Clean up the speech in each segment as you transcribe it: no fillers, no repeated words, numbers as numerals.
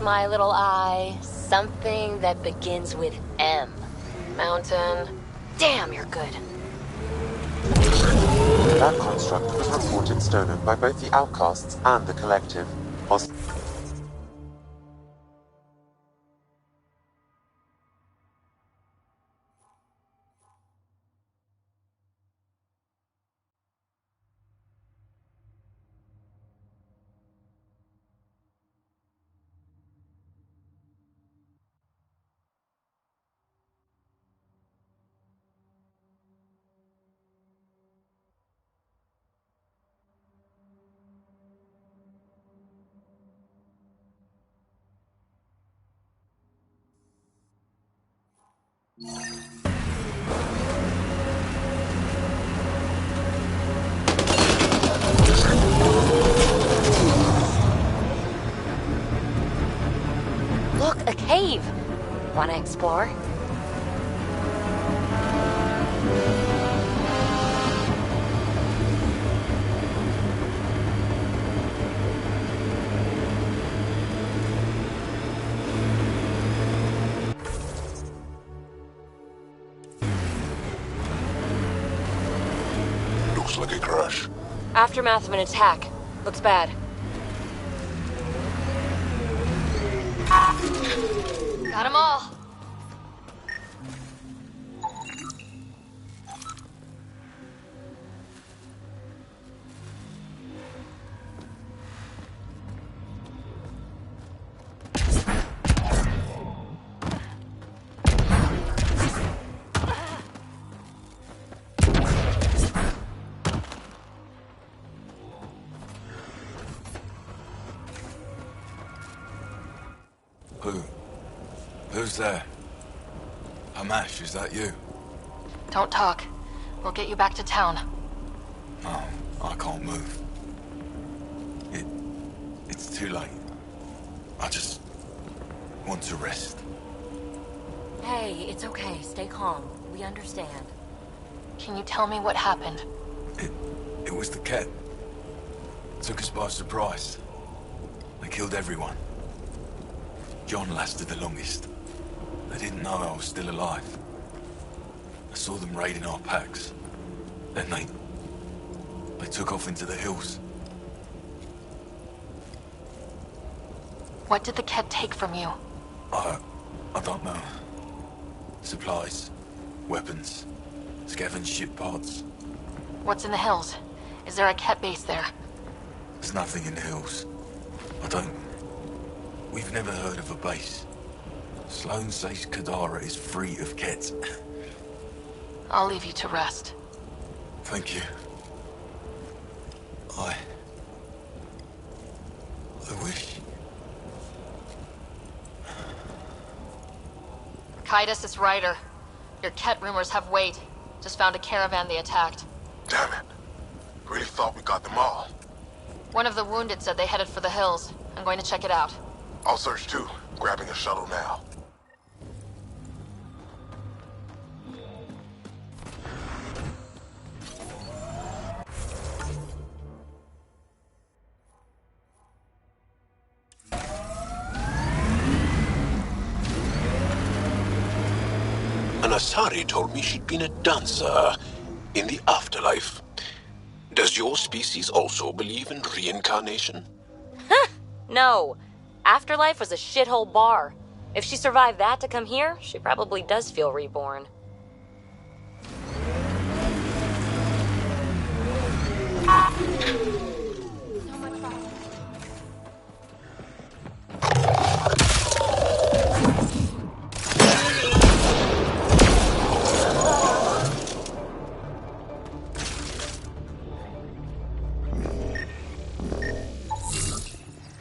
My little eye, something that begins with M. Mountain. Damn, you're good. That construct was reported stolen by both the Outcasts and the Collective. Look, a cave. Wanna explore? Looks like a crash. Aftermath of an attack. Looks bad. Got 'em all. Who's there? Hamash, is that you? Don't talk. We'll get you back to town. No, I can't move. It's too late. I just want to rest. Hey, it's okay. Stay calm. We understand. Can you tell me what happened? It was the Ket. Took us by surprise. They killed everyone. John lasted the longest. They didn't know I was still alive. I saw them raiding our packs. Then they took off into the hills. What did the Ket take from you? I don't know. Supplies, weapons, scavenged ship parts. What's in the hills? Is there a Ket base there? There's nothing in the hills. We've never heard of a base. Sloane says Kadara is free of Ket. I'll leave you to rest. Thank you. I wish... Kaitis, it's Ryder. Your Ket rumors have weight. Just found a caravan they attacked. Damn it. Really thought we got them all. One of the wounded said they headed for the hills. I'm going to check it out. I'll search too. Grabbing a shuttle now. An Asari told me she'd been a dancer in the afterlife. Does your species also believe in reincarnation? No. Afterlife was a shithole bar. If she survived that to come here, she probably does feel reborn.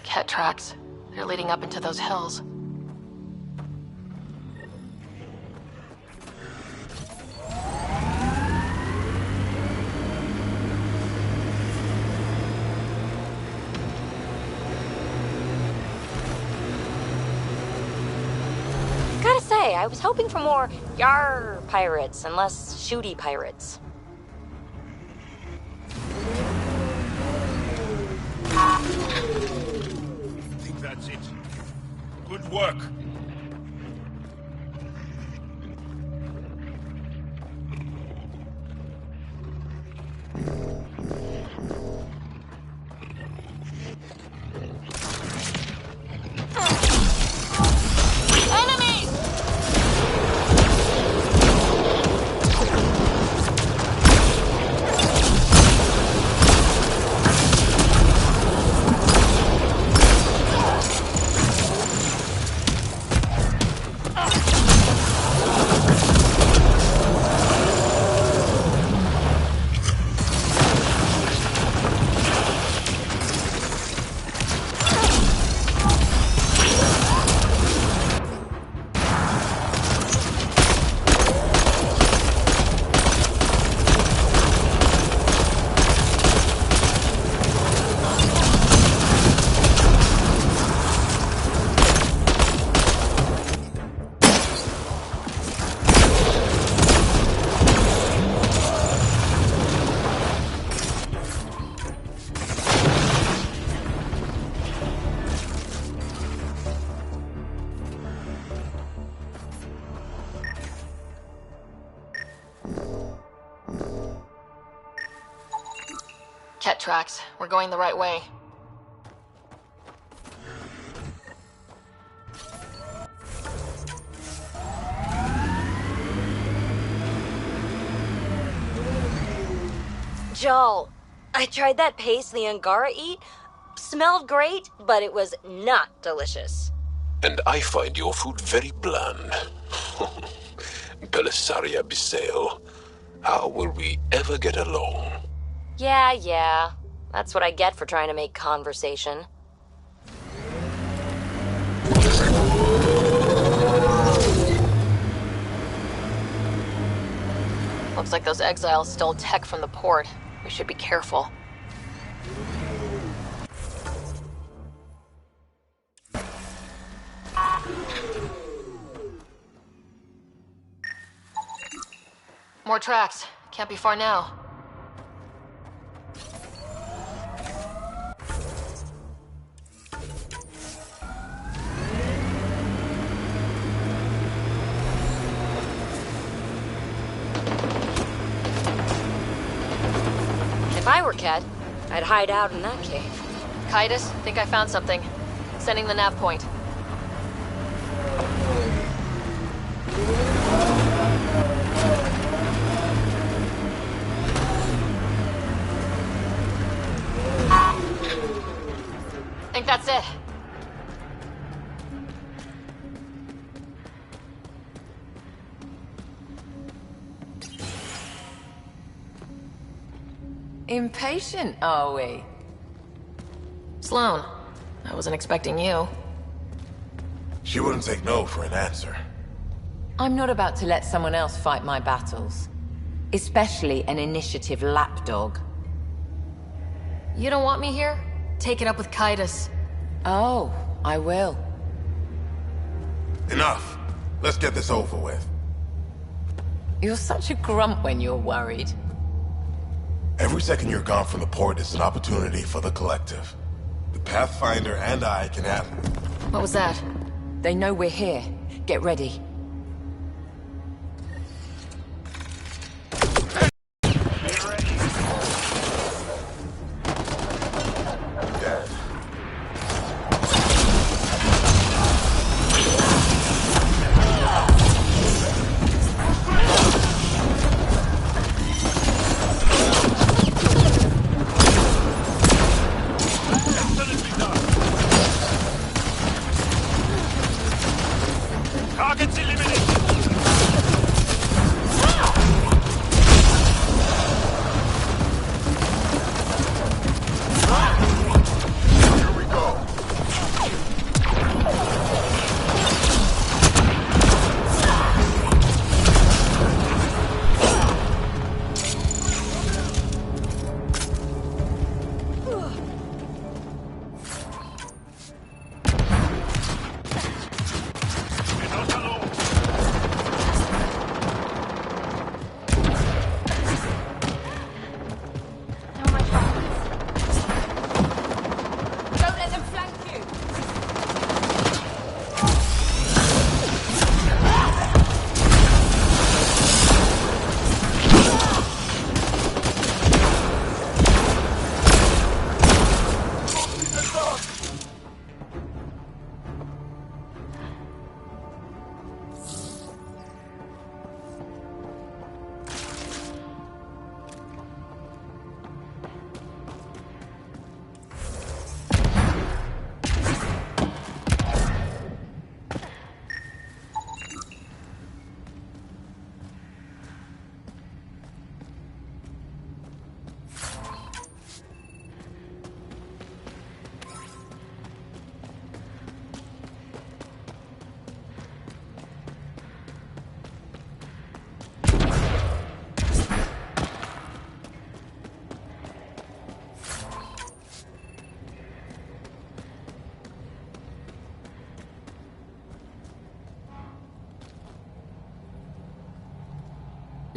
Cat tracks. They're leading up into those hills. Gotta say, I was hoping for more yar pirates and less shooty pirates. I think that's it. Good work. Cat tracks. We're going the right way. Joel, I tried that paste the Angara eat. Smelled great, but it was not delicious. And I find your food very bland. Belisaria Bisail, how will we ever get along? Yeah. That's what I get for trying to make conversation. Looks like those exiles stole tech from the port. We should be careful. More tracks. Can't be far now. If I were Ket, I'd hide out in that cave. Kaitis, think I found something. Sending the nav point. Think that's it. Impatient, are we? Sloane, I wasn't expecting you. She wouldn't take no for an answer. I'm not about to let someone else fight my battles. Especially an initiative lapdog. You don't want me here? Take it up with Kaitis. Oh, I will. Enough. Let's get this over with. You're such a grump when you're worried. Every second you're gone from the port is an opportunity for the collective. The Pathfinder and I can have it. What was that? They know we're here. Get ready.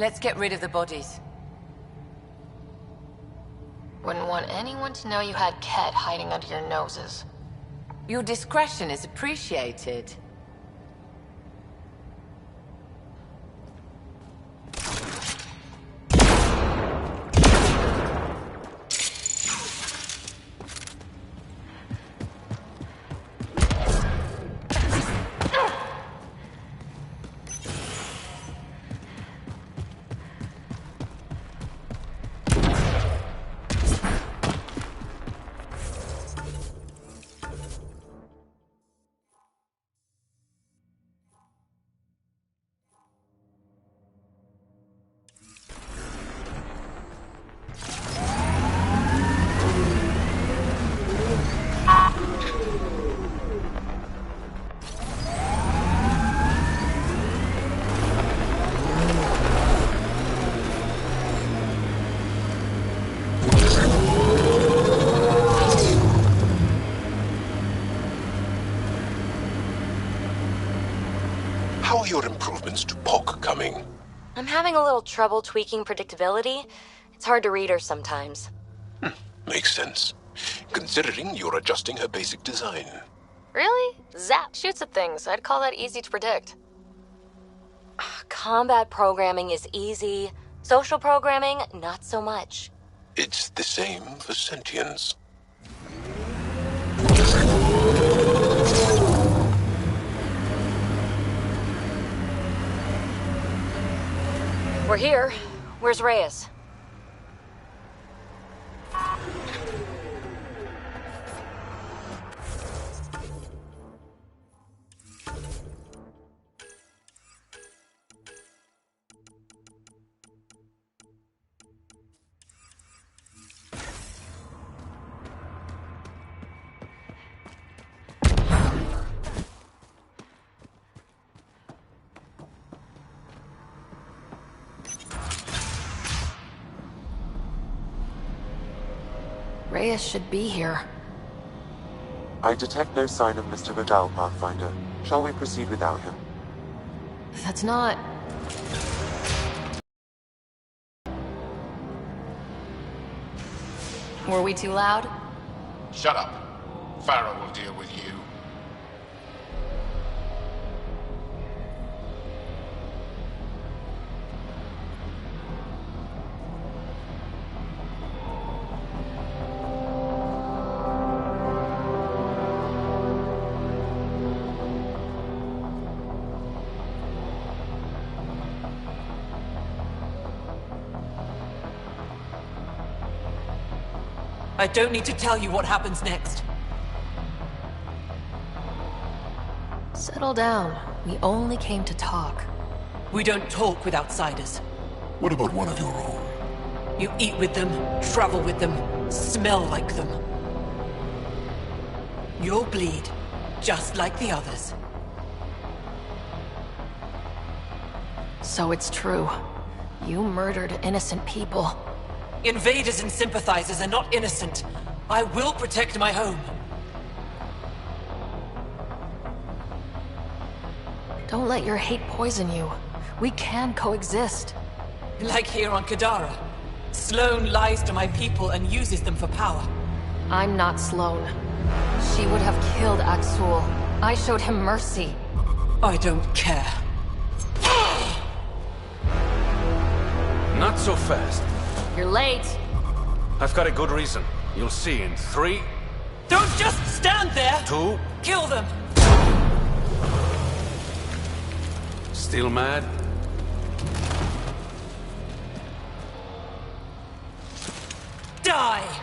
Let's get rid of the bodies. Wouldn't want anyone to know you had Ket hiding under your noses. Your discretion is appreciated. How are your improvements to POC coming? I'm having a little trouble tweaking predictability. It's hard to read her sometimes. Makes sense. Considering you're adjusting her basic design. Really? Zap shoots at things. I'd call that easy to predict. Combat programming is easy. Social programming, not so much. It's the same for sentience. We're here. Where's Reyes? Reyes should be here. I detect no sign of Mr. Vidal, Pathfinder. Shall we proceed without him? That's not... Were we too loud? Shut up. Farah will deal with you. I don't need to tell you what happens next. Settle down. We only came to talk. We don't talk with outsiders. What about one of your own? You eat with them, travel with them, smell like them. You'll bleed, just like the others. So it's true. You murdered innocent people. Invaders and sympathizers are not innocent. I will protect my home. Don't let your hate poison you. We can coexist. Like here on Kadara. Sloane lies to my people and uses them for power. I'm not Sloane. She would have killed Axul. I showed him mercy. I don't care. Not so fast. You're late. I've got a good reason. You'll see in 3... Don't just stand there! 2... Kill them! Still mad? Die!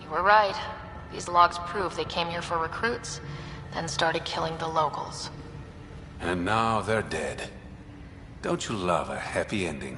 You were right. These logs prove they came here for recruits, then started killing the locals. And now they're dead. Don't you love a happy ending?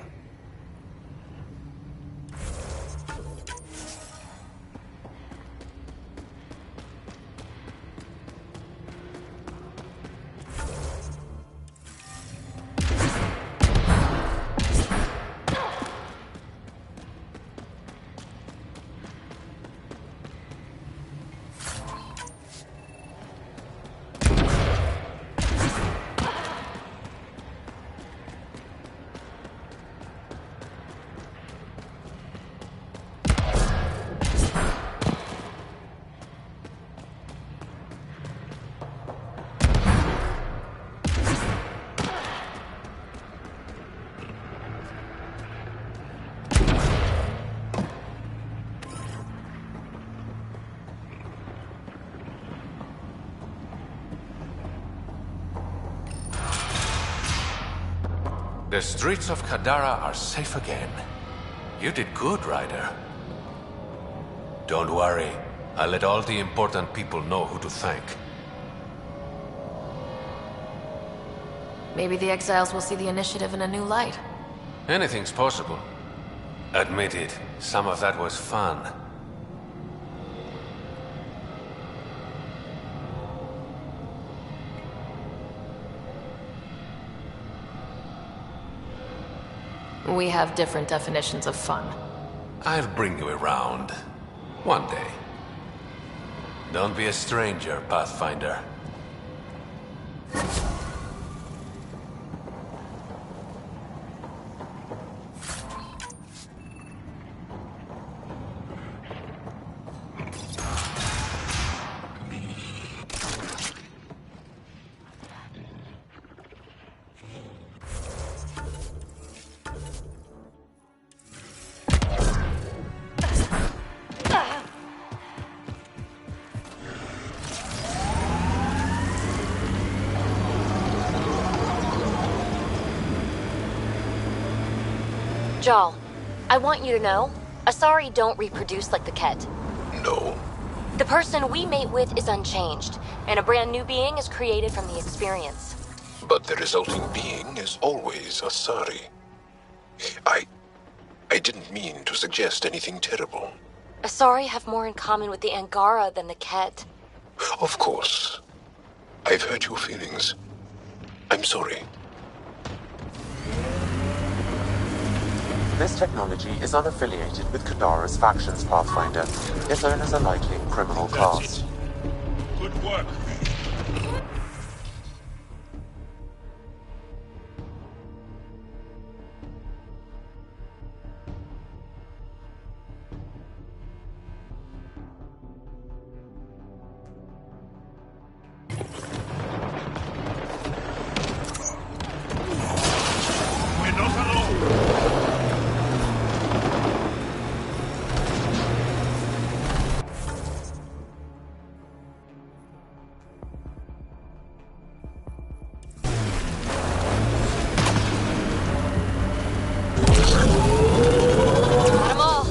The streets of Kadara are safe again. You did good, Ryder. Don't worry. I'll let all the important people know who to thank. Maybe the exiles will see the initiative in a new light. Anything's possible. Admit it, some of that was fun. We have different definitions of fun. I'll bring you around. One day. Don't be a stranger, Pathfinder. Jal, I want you to know, Asari don't reproduce like the Ket. No. The person we mate with is unchanged, and a brand new being is created from the experience. But the resulting being is always Asari. I didn't mean to suggest anything terrible. Asari have more in common with the Angara than the Ket. Of course. I've hurt your feelings. I'm sorry. This technology is unaffiliated with Kadara's factions, Pathfinder. Its owners are likely criminal class. Good work. We're not alone. Got 'em all.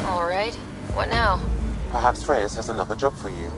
All right, what now? Perhaps Reyes has another job for you.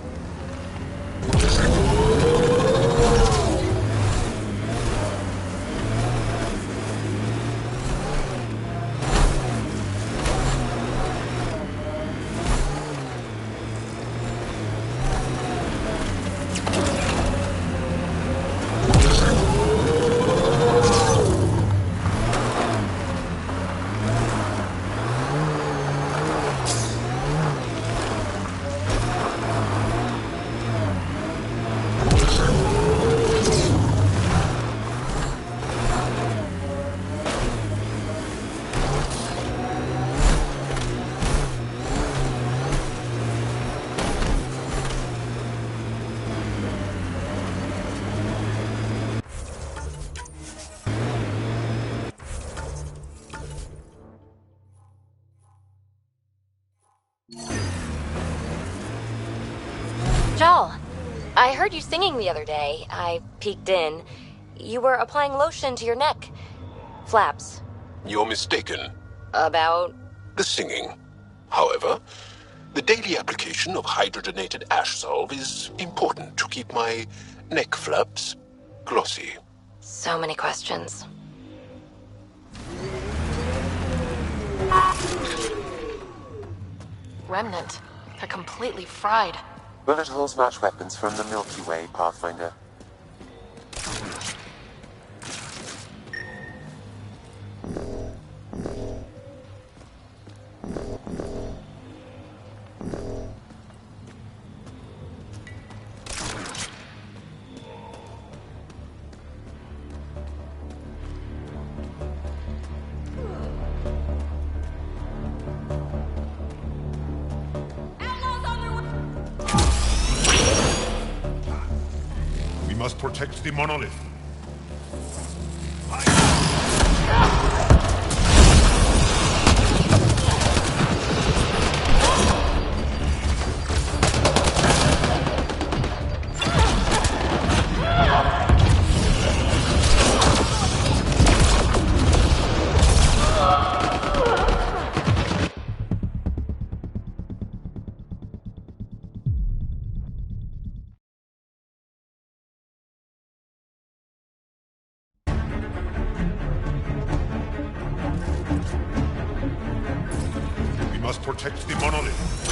Jal, I heard you singing the other day. I peeked in. You were applying lotion to your neck. Flaps. You're mistaken. About? The singing. However, the daily application of hydrogenated ash salve is important to keep my neck flaps glossy. So many questions. Remnant. They're completely fried. Bullet holes match weapons from the Milky Way, Pathfinder. We must protect the monolith. We must protect the monolith.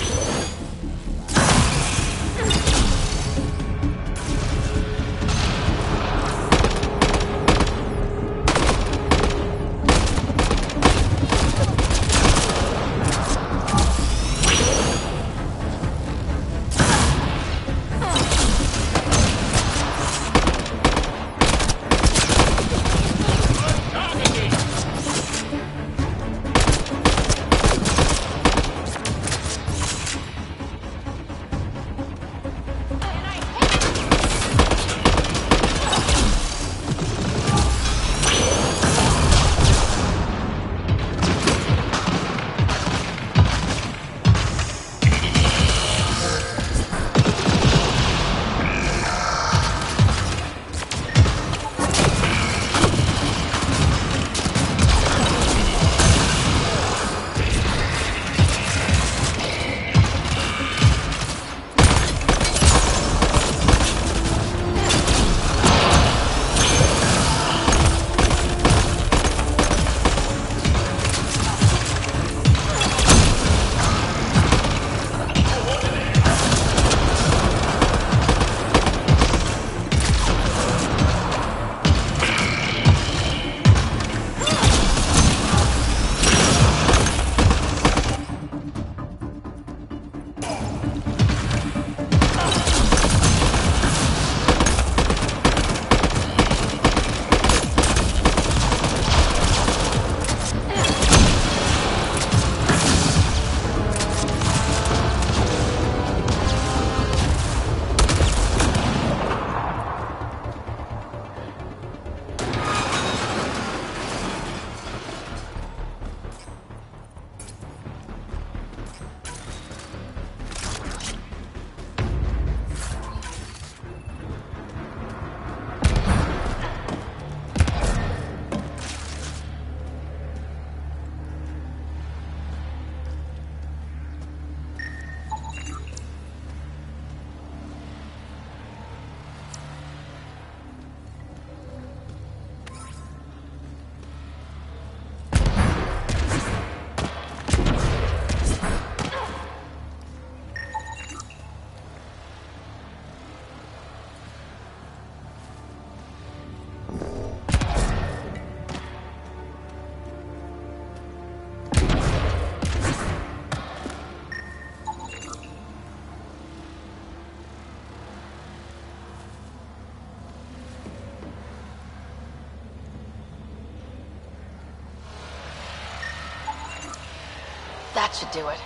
That should do it.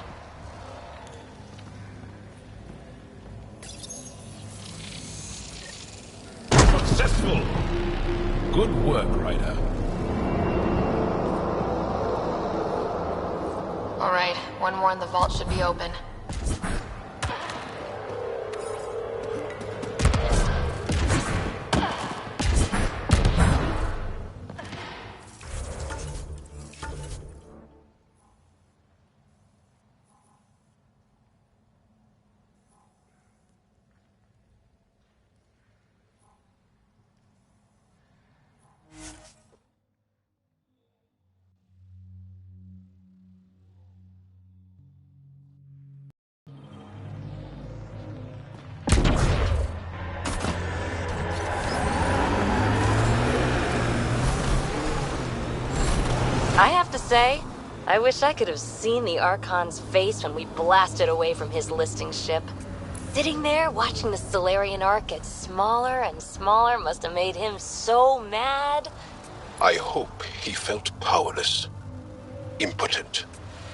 Successful! Good work, Ryder. All right, one more and the vault should be open. I have to say, I wish I could have seen the Archon's face when we blasted away from his listing ship. Sitting there watching the Solarian Ark get smaller and smaller must have made him so mad. I hope he felt powerless, impotent.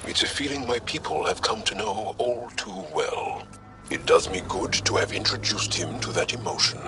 It's a feeling my people have come to know all too well. It does me good to have introduced him to that emotion.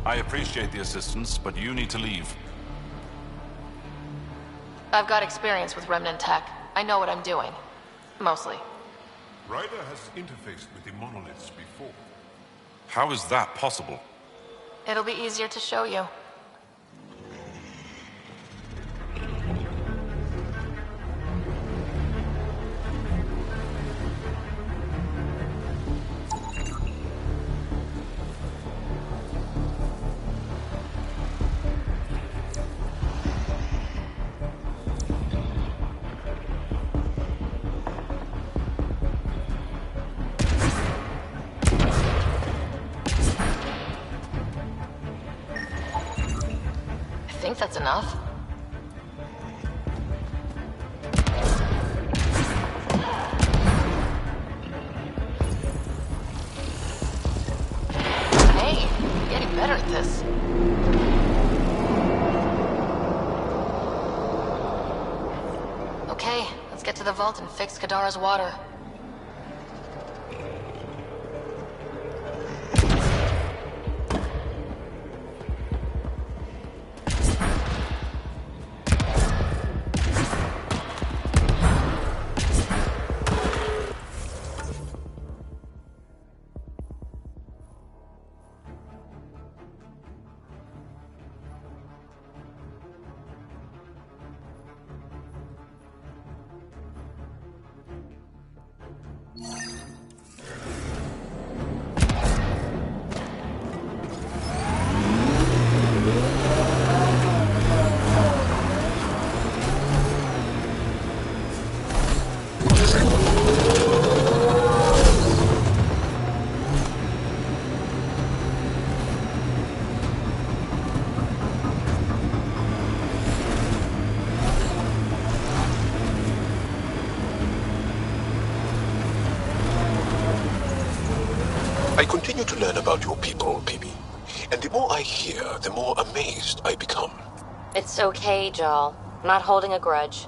I appreciate the assistance, but you need to leave. I've got experience with Remnant tech. I know what I'm doing. Mostly. Ryder has interfaced with the monoliths before. How is that possible? It'll be easier to show you. I think that's enough. Hey, you're getting better at this. Okay, let's get to the vault and fix Kadara's water. I continue to learn about your people, Bibi. And the more I hear, the more amazed I become. It's okay, Jal. I'm not holding a grudge.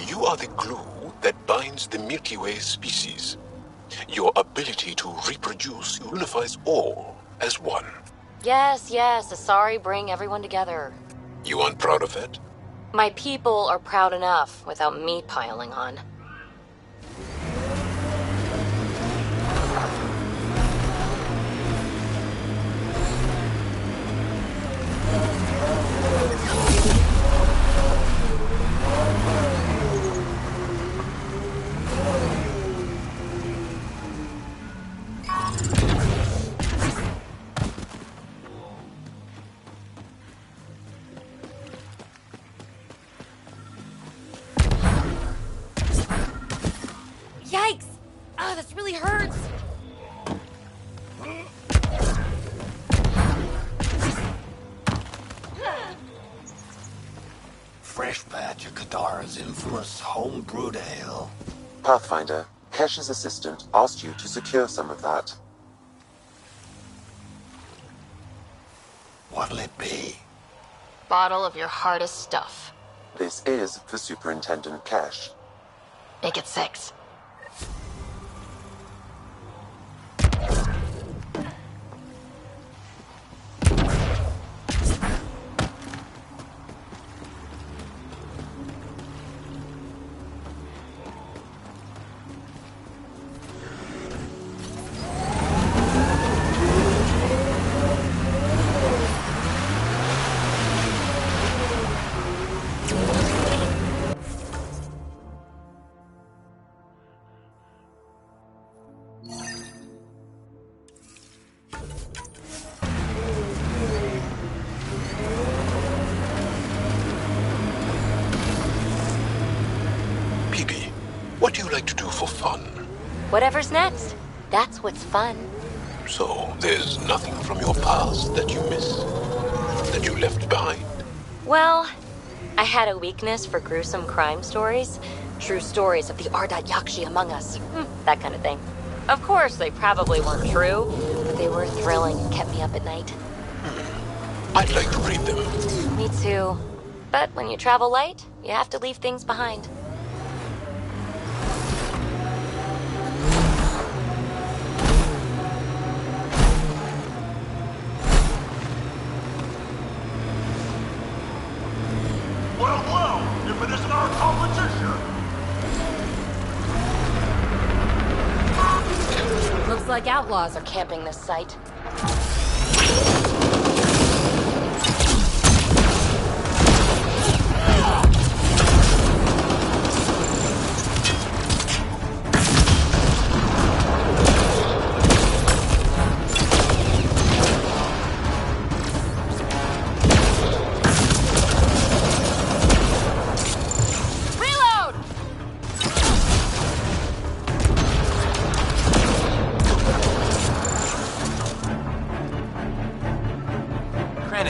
You are the glue that binds the Milky Way species. Your ability to reproduce unifies all as one. Yes, Asari bring everyone together. You aren't proud of that? My people are proud enough without me piling on. Kadara's infamous home-brewed ale. Pathfinder, Kesh's assistant asked you to secure some of that. What'll it be? Bottle of your hardest stuff. This is for Superintendent Kesh. Make it 6. What do you like to do for fun? Whatever's next. That's what's fun. So, there's nothing from your past that you miss? That you left behind? Well, I had a weakness for gruesome crime stories. True stories of the Ardat Yakshi among us. That kind of thing. Of course, they probably weren't true, but they were thrilling and kept me up at night. I'd like to read them. Me too. But when you travel light, you have to leave things behind. Looks like outlaws are camping this site.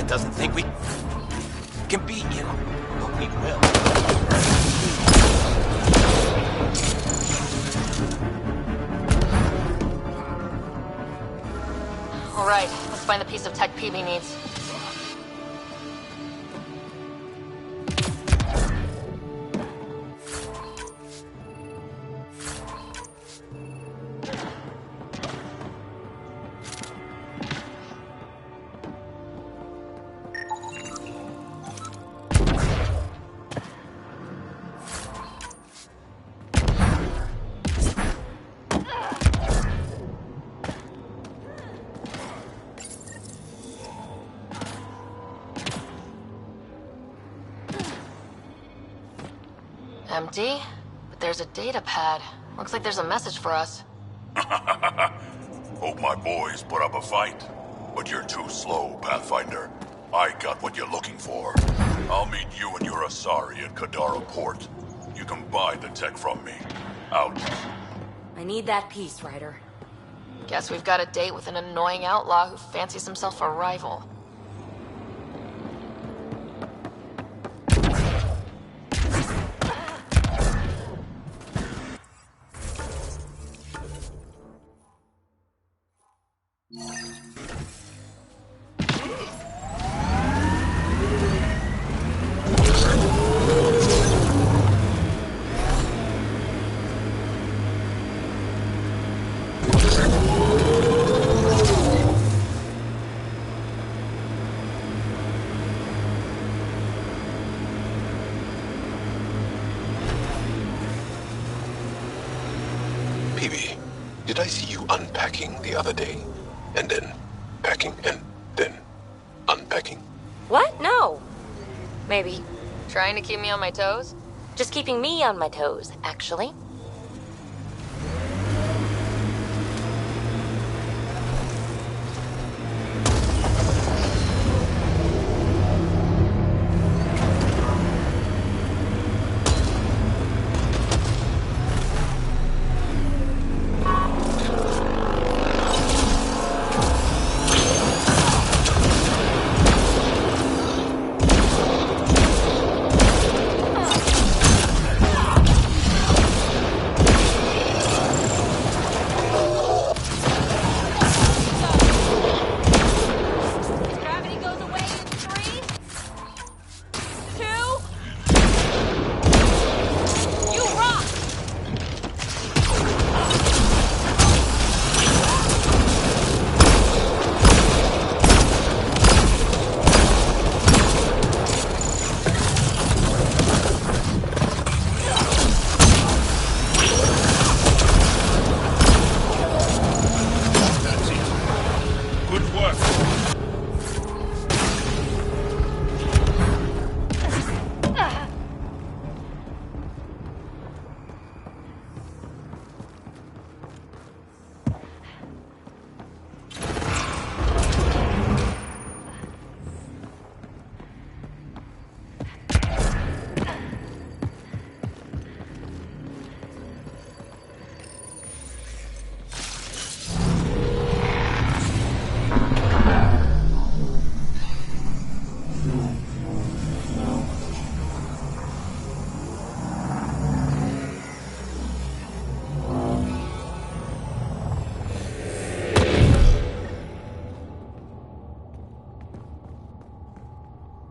Doesn't think we can beat you, but we will. All right, let's find the piece of tech Peavy needs. Empty, but there's a data pad. Looks like there's a message for us. Hope my boys put up a fight. But you're too slow, Pathfinder. I got what you're looking for. I'll meet you and your Asari at Kadara Port. You can buy the tech from me. Out. I need that piece, Ryder. Guess we've got a date with an annoying outlaw who fancies himself a rival. Peavy, did I see you unpacking the other day? And then packing and then unpacking? What? No. Maybe. Trying to keep me on my toes? Just keeping me on my toes, actually.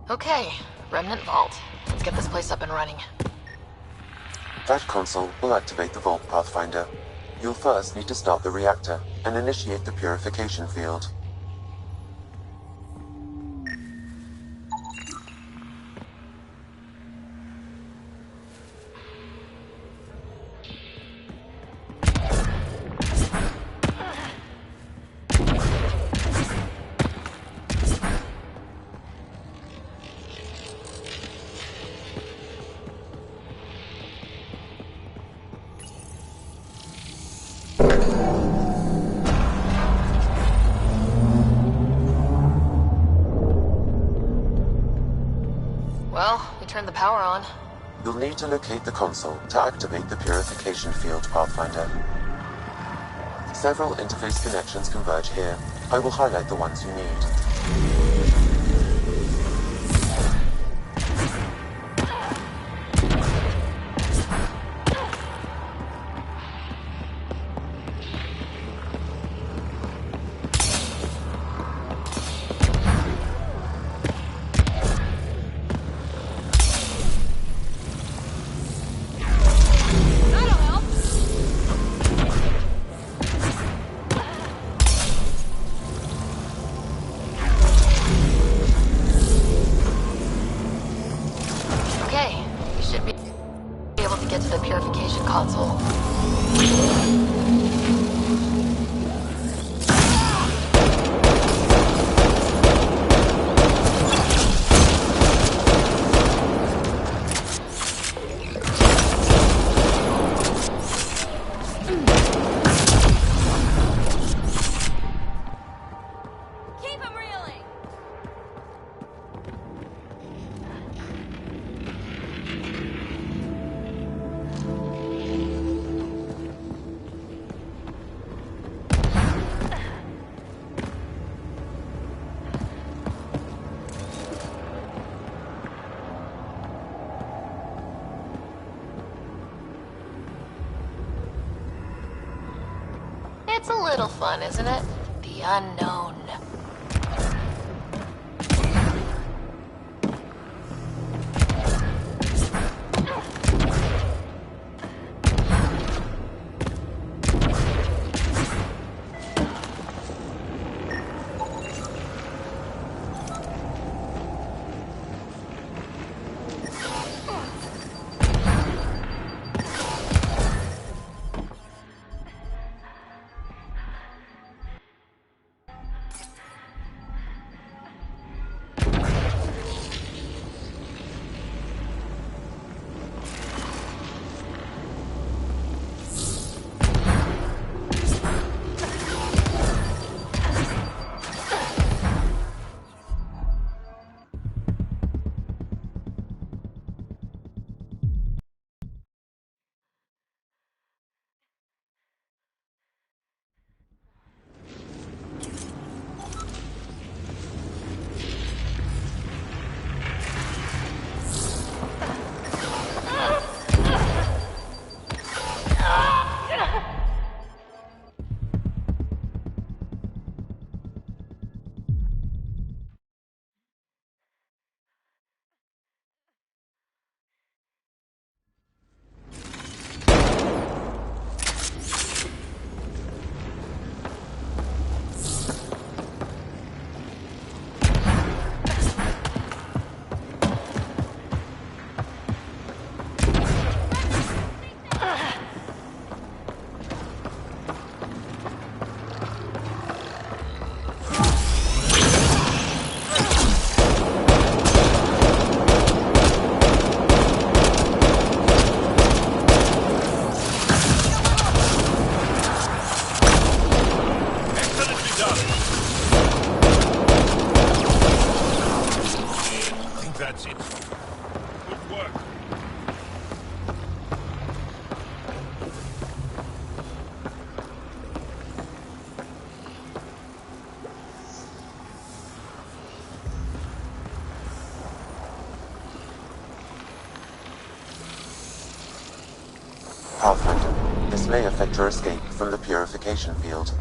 Okay, Remnant Vault. Let's get this place up and running. That console will activate the Vault, Pathfinder. You'll first need to start the reactor and initiate the purification field. Well, we turned the power on. You'll need to locate the console to activate the purification field, Pathfinder. Several interface connections converge here. I will highlight the ones you need. It's a little fun, isn't it? The unknown. Pathfinder, this may affect your escape from the purification field.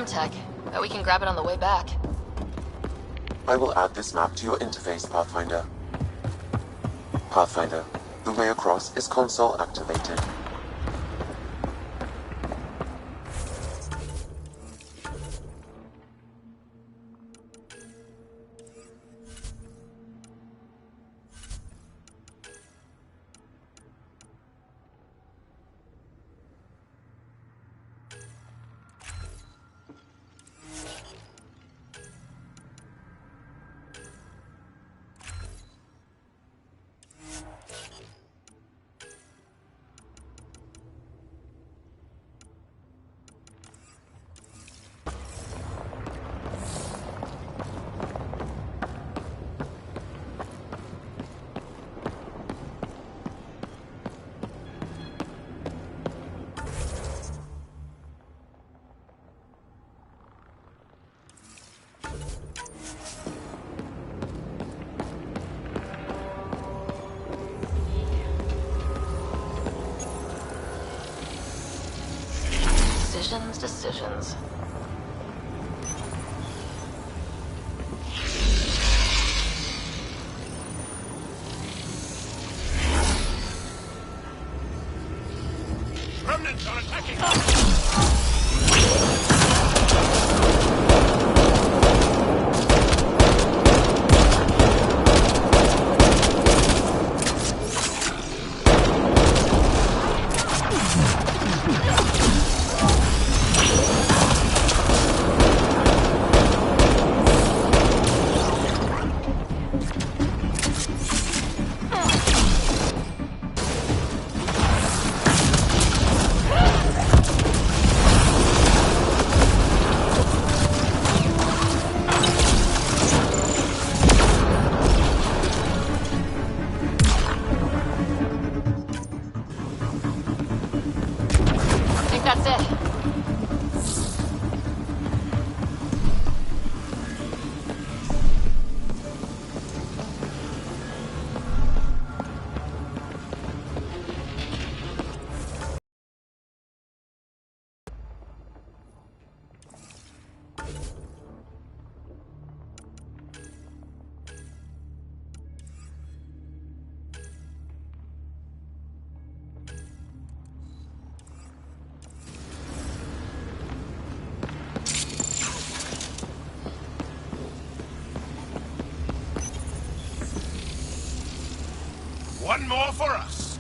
tech. Bet we can grab it on the way back. I will add this map to your interface, Pathfinder. Pathfinder, the way across is console activated. Decisions. Remnants are attacking! One more for us.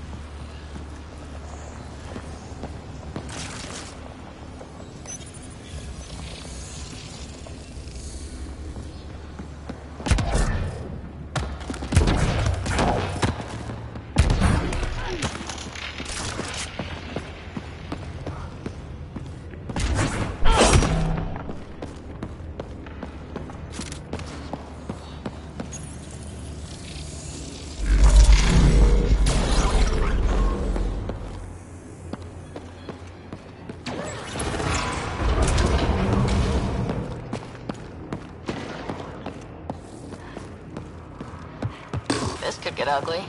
This could get ugly.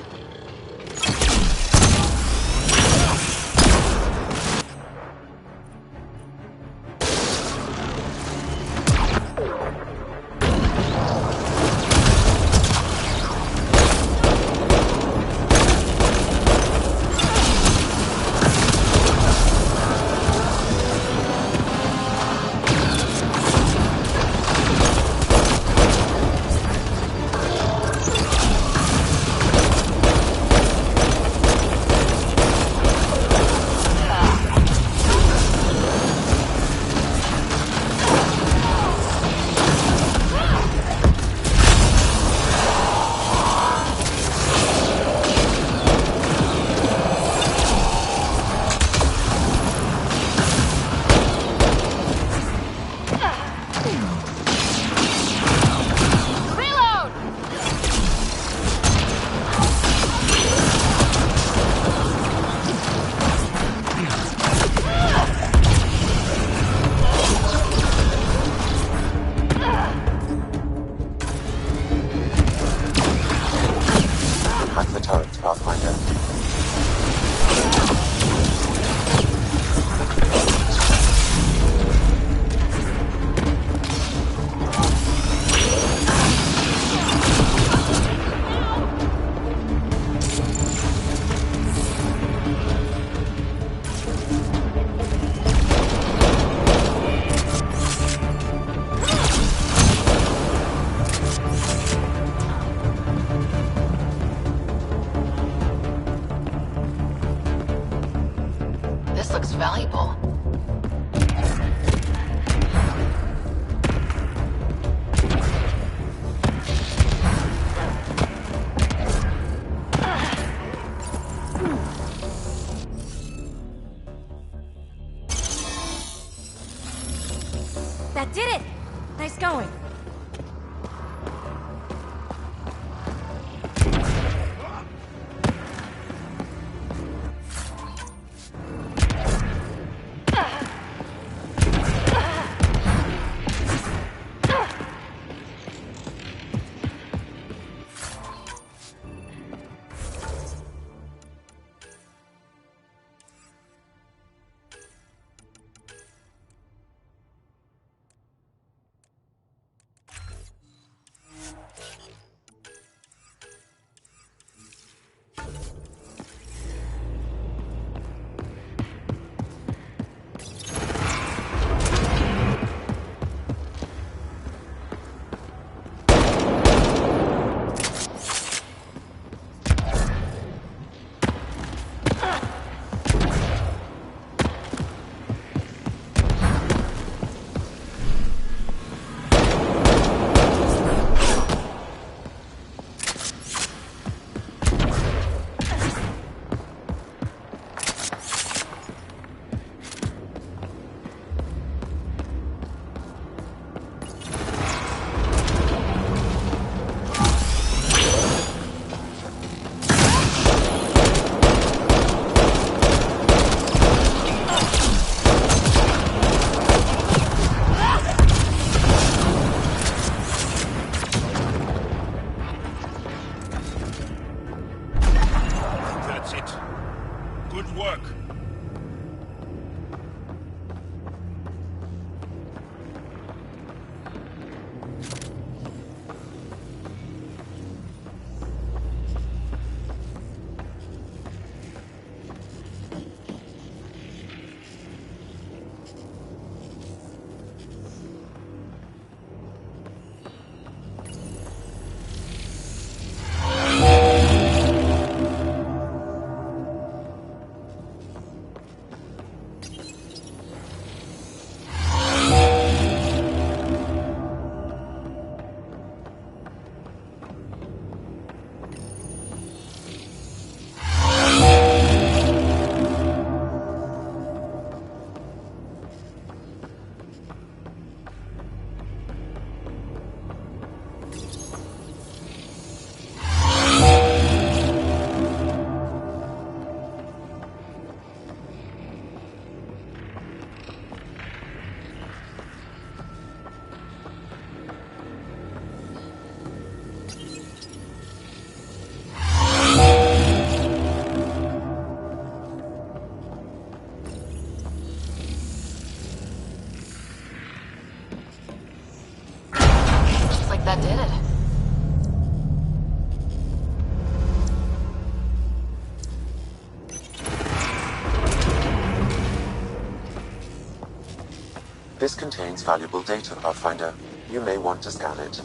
This contains valuable data, Pathfinder. You may want to scan it.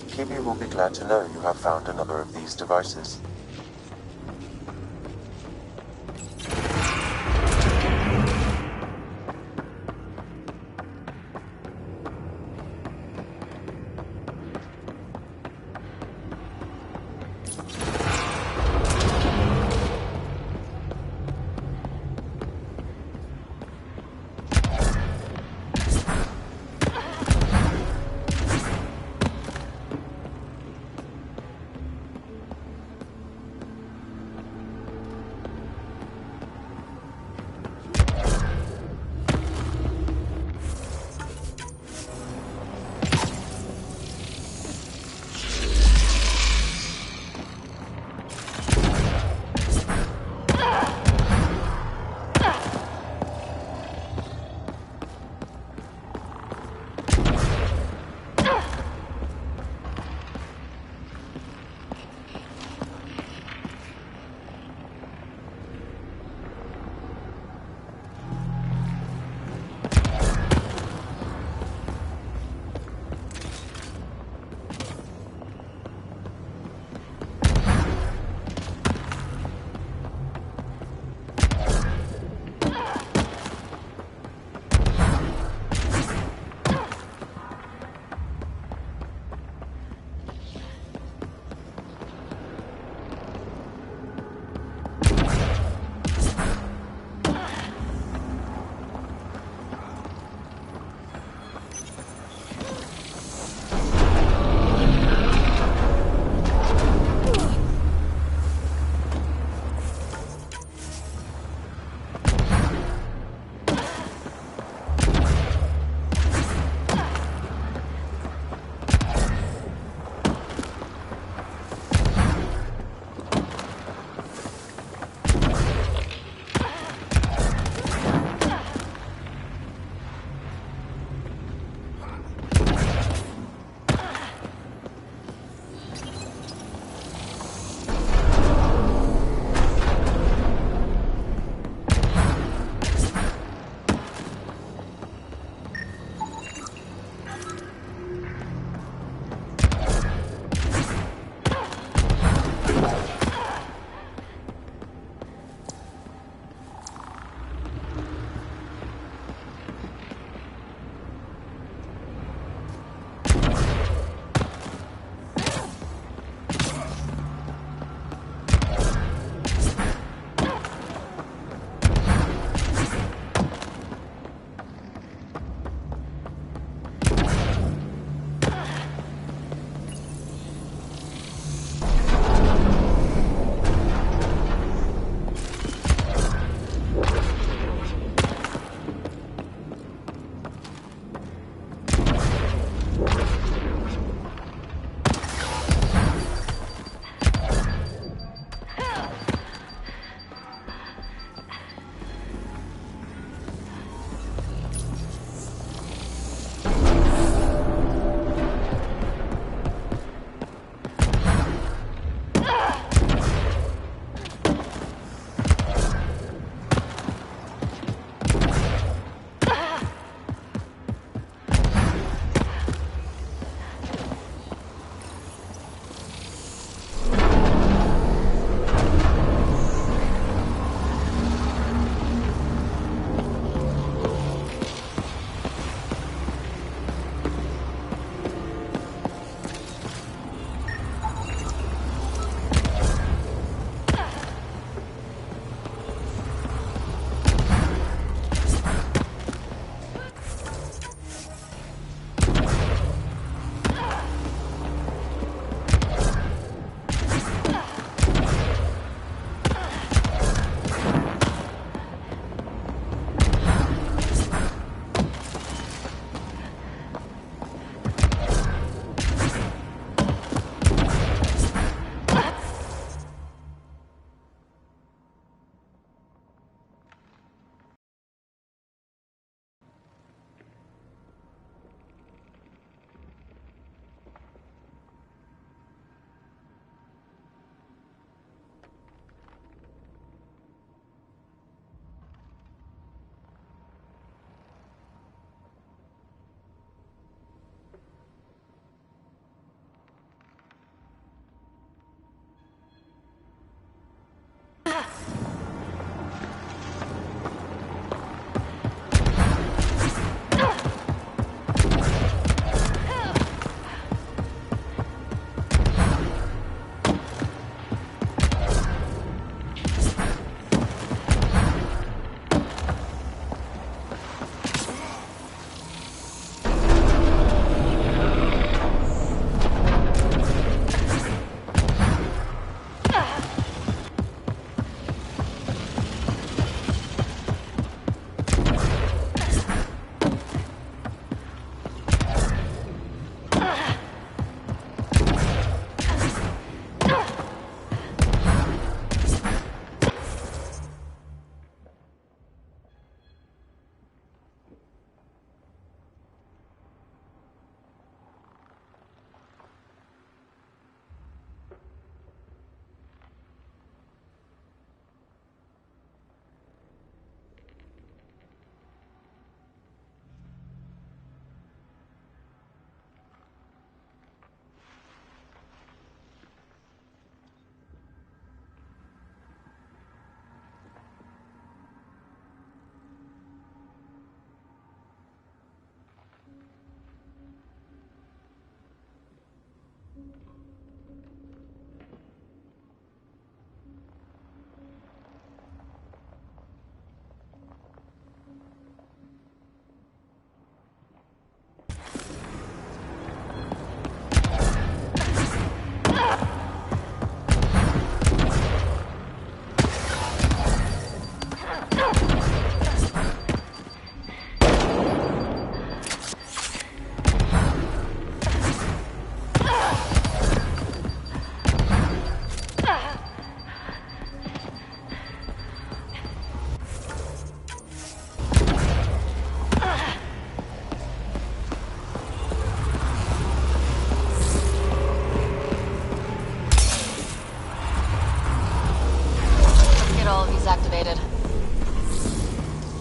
Kibi will be glad to know you have found another of these devices.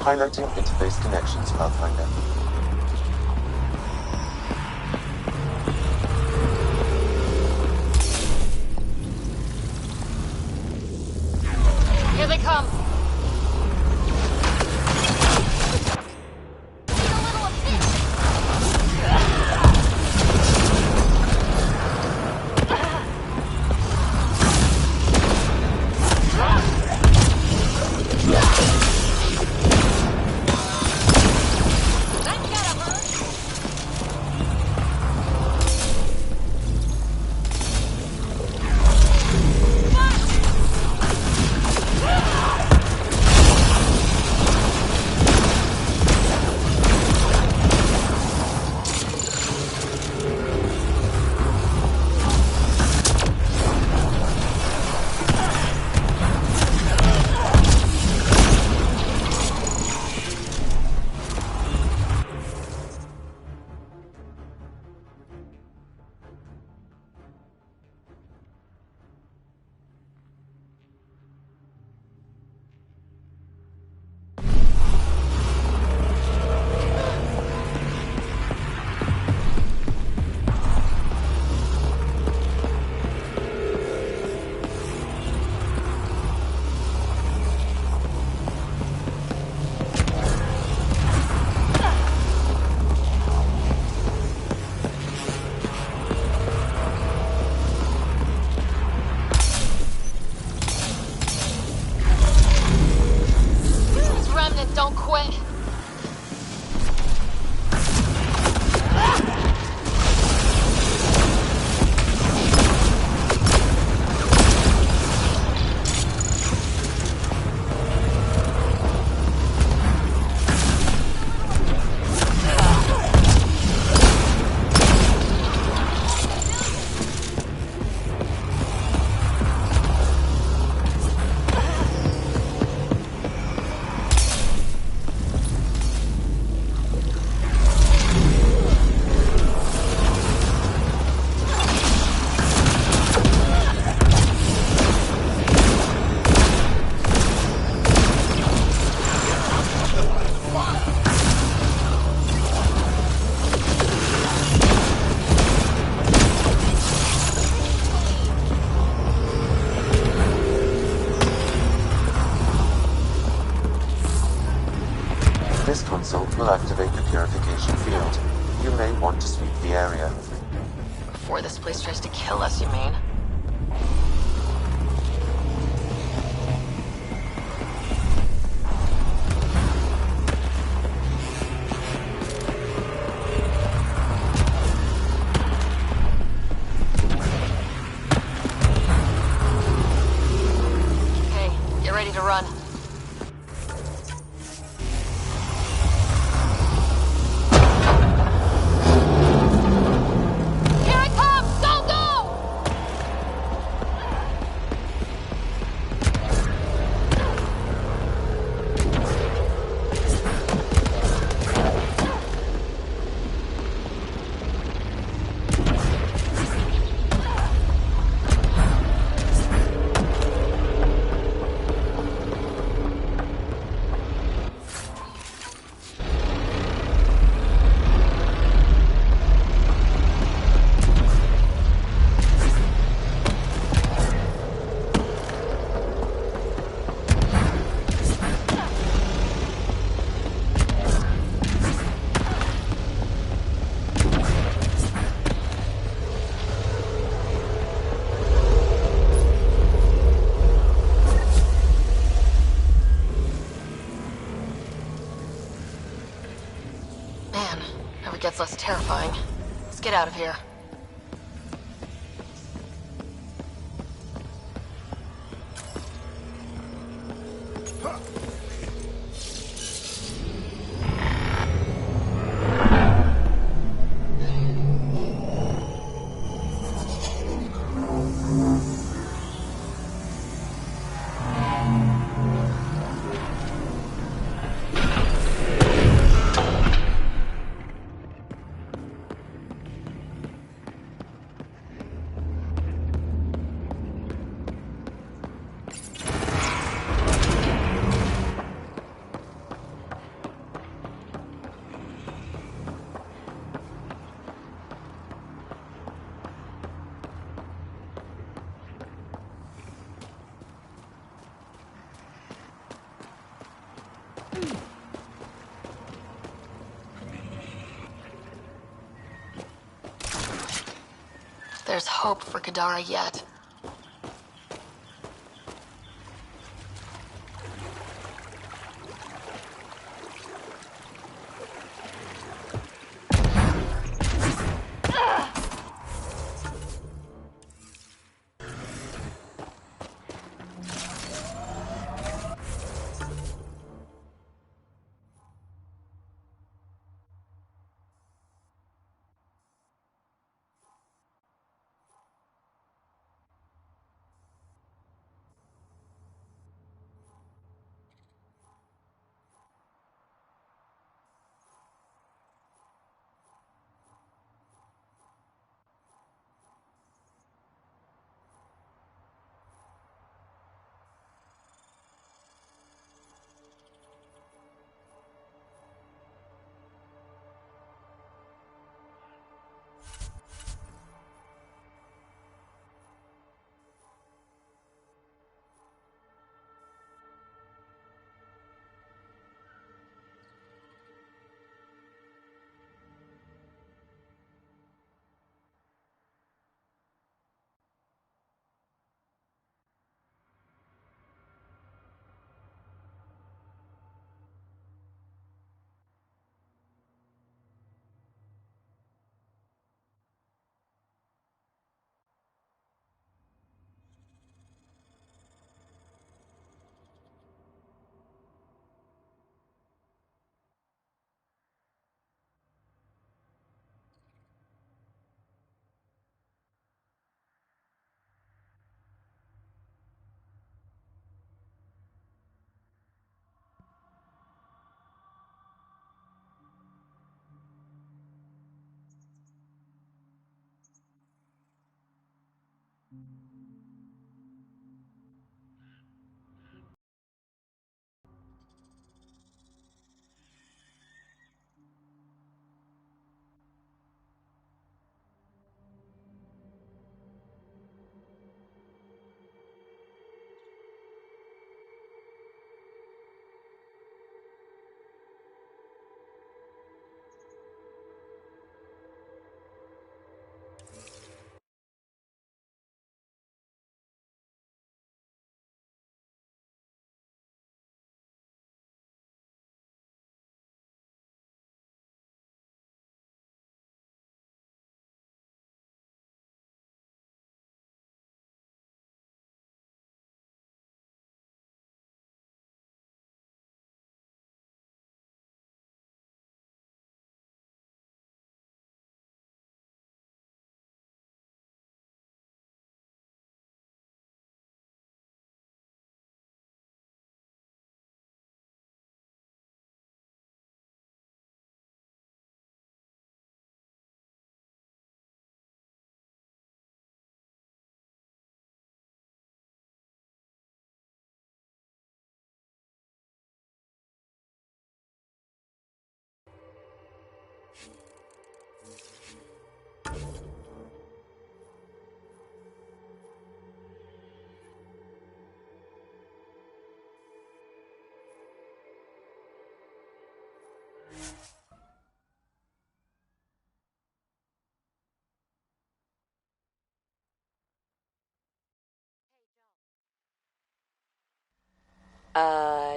Highlighting interface connections, Pathfinder. Here they come! Don't quit. This console will activate the purification field. You may want to sweep the area. Before this place tries to kill us, you mean? Okay, get ready to run. Man, never gets less terrifying. Let's get out of here. There's hope for Kadara yet.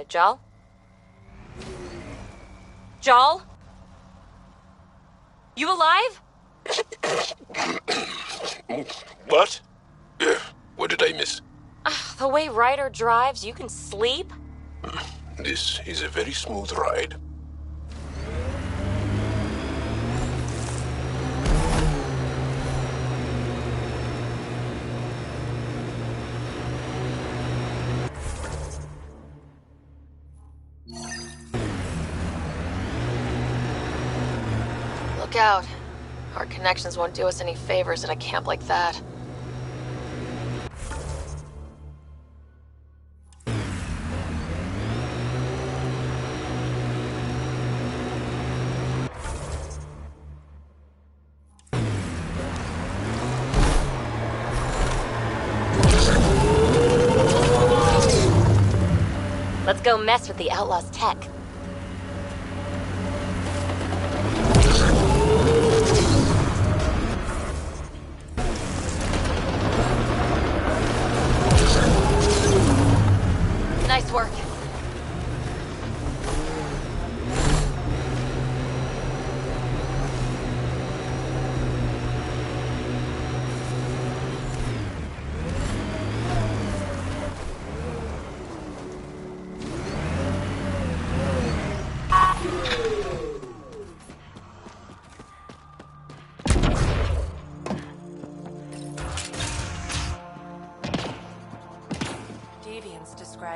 Jal? Jal? You alive? What? What did I miss? The way Ryder drives, you can sleep? This is a very smooth ride. Look out. Our connections won't do us any favors at a camp like that. Let's go mess with the Outlaws' tech.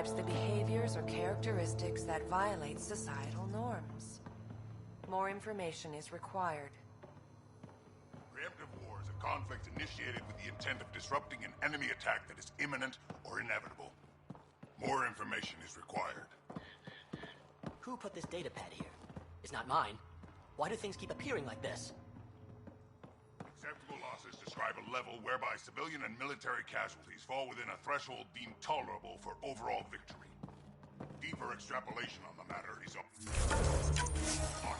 describes the behaviors or characteristics that violate societal norms. More information is required. Preemptive war is a conflict initiated with the intent of disrupting an enemy attack that is imminent or inevitable. More information is required. Who put this data pad here? It's not mine. Why do things keep appearing like this? Acceptable losses describe a level whereby civilian and military casualties fall within a threshold deemed tolerable for overall victory. Deeper extrapolation on the matter is ongoing.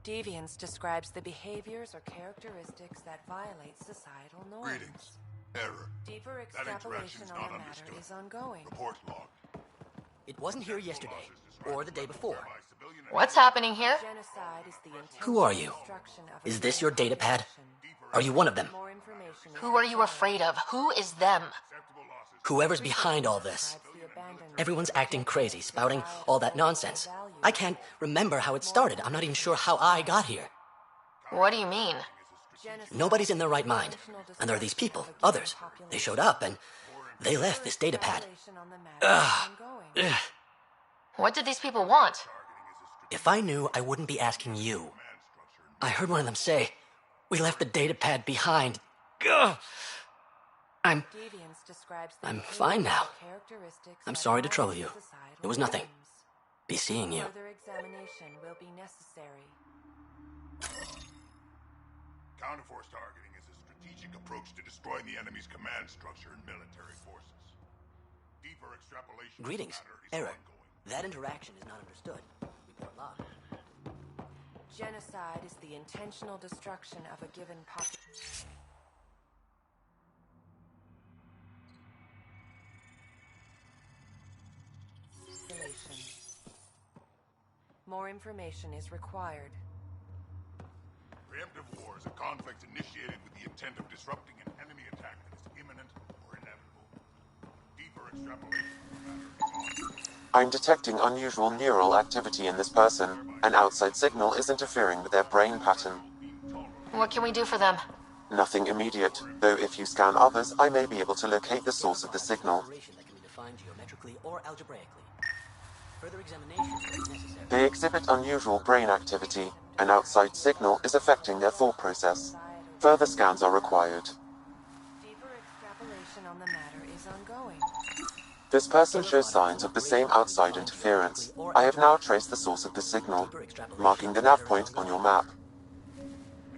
Deviance describes the behaviors or characteristics that violate societal norms. Greetings. Error. Deeper That extrapolation interaction's on not the matter understood. is ongoing. Report log. It wasn't here yesterday, or the day before. What's happening here? Genocide is the Who are you? destruction of a Is this your data pad? Are you one of them? More information is Who are you afraid of? Who is them? Whoever's behind all this. Everyone's acting crazy, spouting all that nonsense. I can't remember how it started. I'm not even sure how I got here. What do you mean? Nobody's in their right mind. And there are these people, others. They showed up and they left this data pad. Ugh. What did these people want? If I knew, I wouldn't be asking you. I heard one of them say, "We left the data pad behind." Ugh. I'm fine now. I'm sorry to trouble you. It was nothing. Be seeing you. Further examination will be necessary. Counterforce targeting is a strategic approach to destroying the enemy's command structure and military forces. Deeper extrapolation. Greetings. Error. That interaction is not understood. Report log. Genocide is the intentional destruction of a given population. More information is required. Preemptive war is a conflict initiated with the intent of disrupting an enemy attack that is imminent or inevitable. Deeper extrapolation. I'm detecting unusual neural activity in this person. An outside signal is interfering with their brain pattern. What can we do for them? Nothing immediate, though if you scan others, I may be able to locate the source of the signal. That can be defined geometrically or algebraically. Further examination is necessary. They exhibit unusual brain activity. An outside signal is affecting their thought process. Further scans are required. Deeper extrapolation on the matter is ongoing. This person shows signs of the same outside interference. I have now traced the source of the signal, marking the nav point on your map.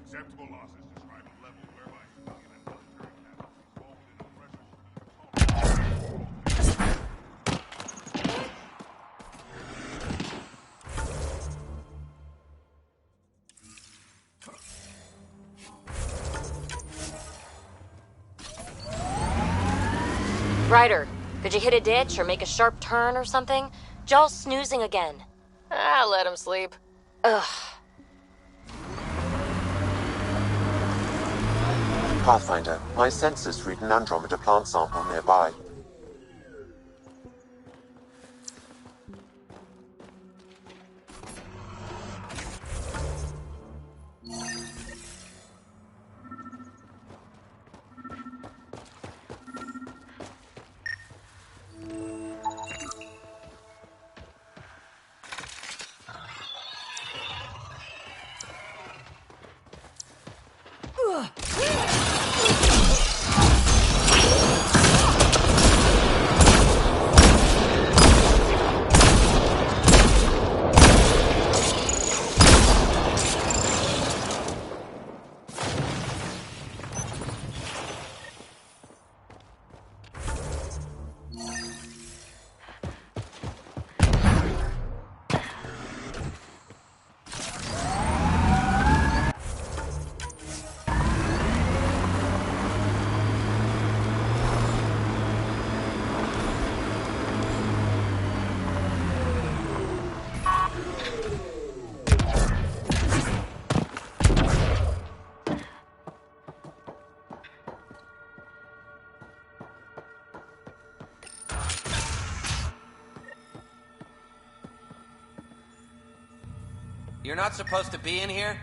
Acceptable losses describe a level whereby civilian and military casualties fall within a threshold. Ryder, could you hit a ditch or make a sharp turn or something? Jaw's snoozing again. Ah, let him sleep. Ugh. Pathfinder, my sensors read an Andromeda plant sample nearby. You're not supposed to be in here?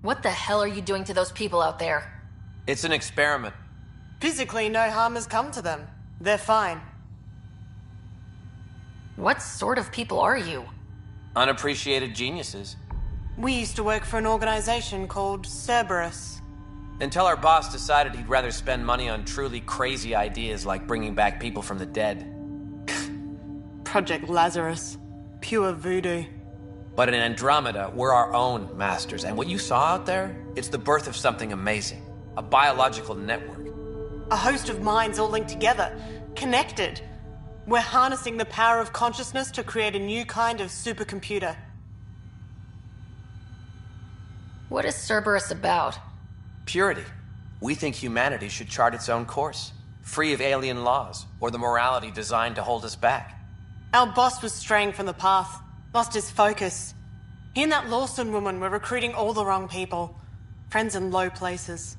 What the hell are you doing to those people out there? It's an experiment. Physically, no harm has come to them. They're fine. What sort of people are you? Unappreciated geniuses. We used to work for an organization called Cerberus. Until our boss decided he'd rather spend money on truly crazy ideas like bringing back people from the dead. Project Lazarus. Pure voodoo. But in Andromeda, we're our own masters, and what you saw out there, it's the birth of something amazing. A biological network. A host of minds all linked together, connected. We're harnessing the power of consciousness to create a new kind of supercomputer. What is Cerberus about? Purity. We think humanity should chart its own course, free of alien laws, or the morality designed to hold us back. Our boss was straying from the path, lost his focus. He and that Lawson woman were recruiting all the wrong people. Friends in low places.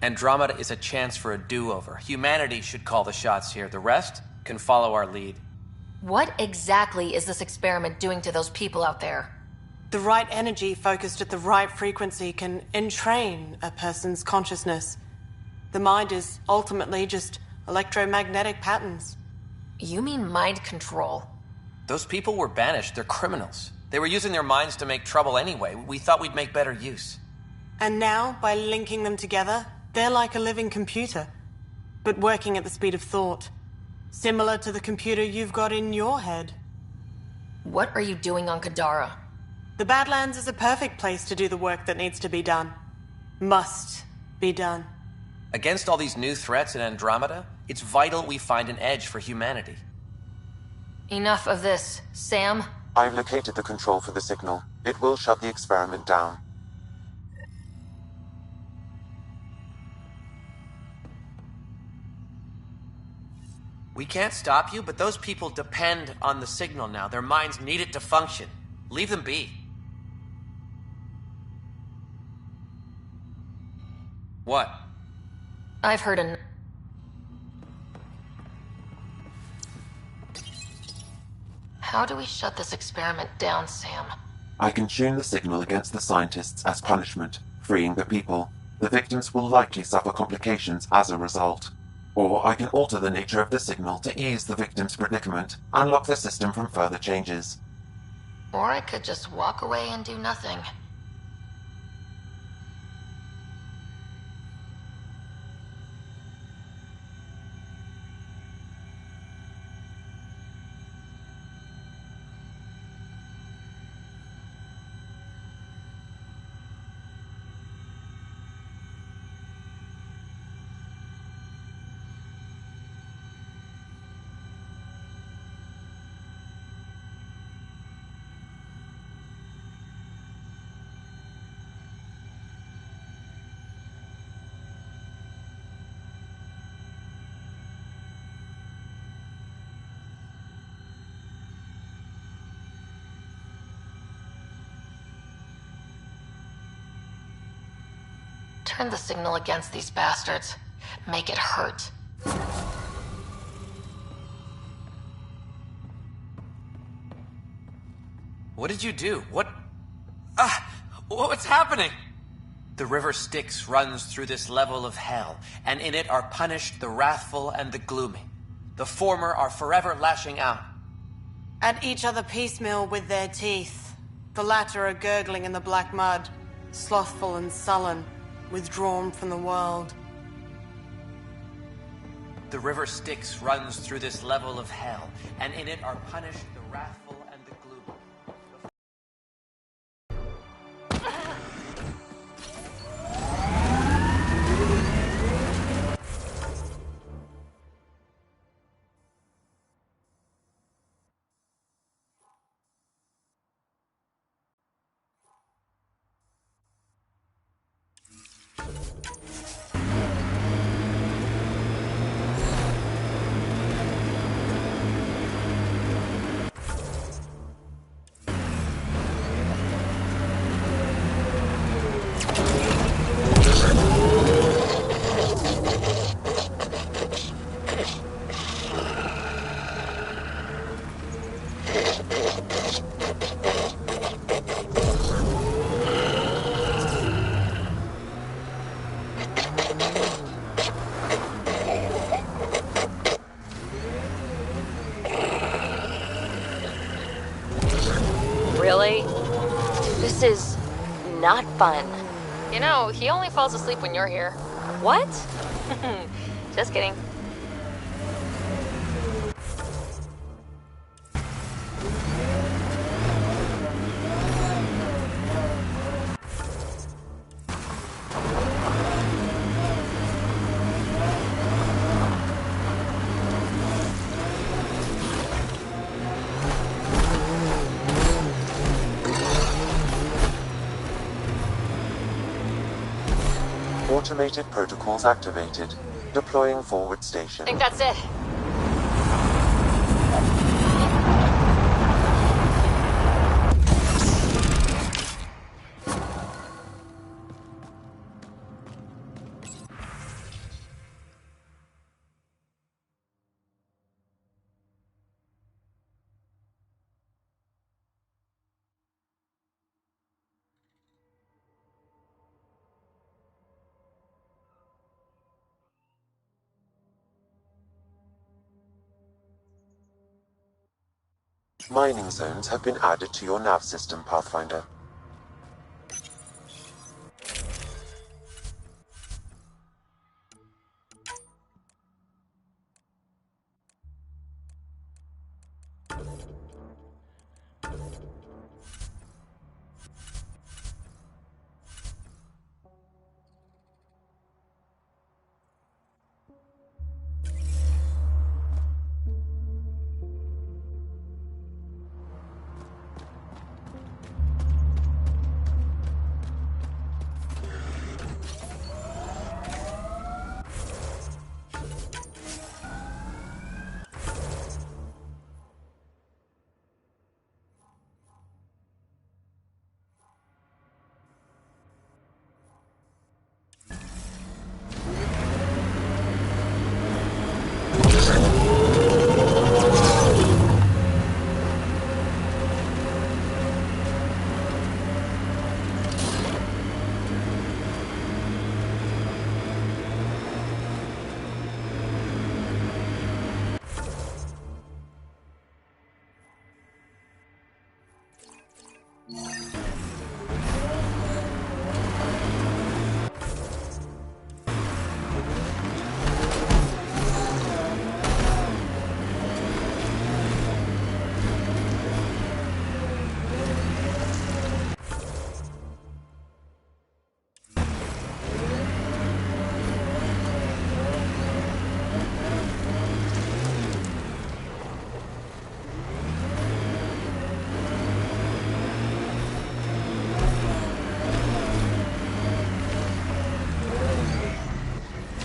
Andromeda is a chance for a do-over. Humanity should call the shots here. The rest can follow our lead. What exactly is this experiment doing to those people out there? The right energy focused at the right frequency can entrain a person's consciousness. The mind is ultimately just electromagnetic patterns. You mean mind control? Those people were banished. They're criminals. They were using their minds to make trouble anyway. We thought we'd make better use. And now, by linking them together, they're like a living computer, but working at the speed of thought. Similar to the computer you've got in your head. What are you doing on Kadara? The Badlands is a perfect place to do the work that needs to be done. Must be done. Against all these new threats in Andromeda, it's vital we find an edge for humanity. Enough of this. Sam? I've located the control for the signal. It will shut the experiment down. We can't stop you, but those people depend on the signal now. Their minds need it to function. Leave them be. What? I've heard an... How do we shut this experiment down, Sam? I can tune the signal against the scientists as punishment, freeing the people. The victims will likely suffer complications as a result. Or I can alter the nature of the signal to ease the victim's predicament, and lock the system from further changes. Or I could just walk away and do nothing. Turn the signal against these bastards. Make it hurt. What did you do? What's happening? The river Styx runs through this level of hell, and in it are punished the wrathful and the gloomy. The former are forever lashing out. At each other piecemeal with their teeth. The latter are gurgling in the black mud, slothful and sullen, withdrawn from the world. The river Styx runs through this level of hell, and in it are punished the wrathful and the gloomy. Really? This is not fun. You know, he only falls asleep when you're here. What? Just kidding. Automated protocols activated. Deploying forward station. I think that's it. Mining zones have been added to your nav system, Pathfinder.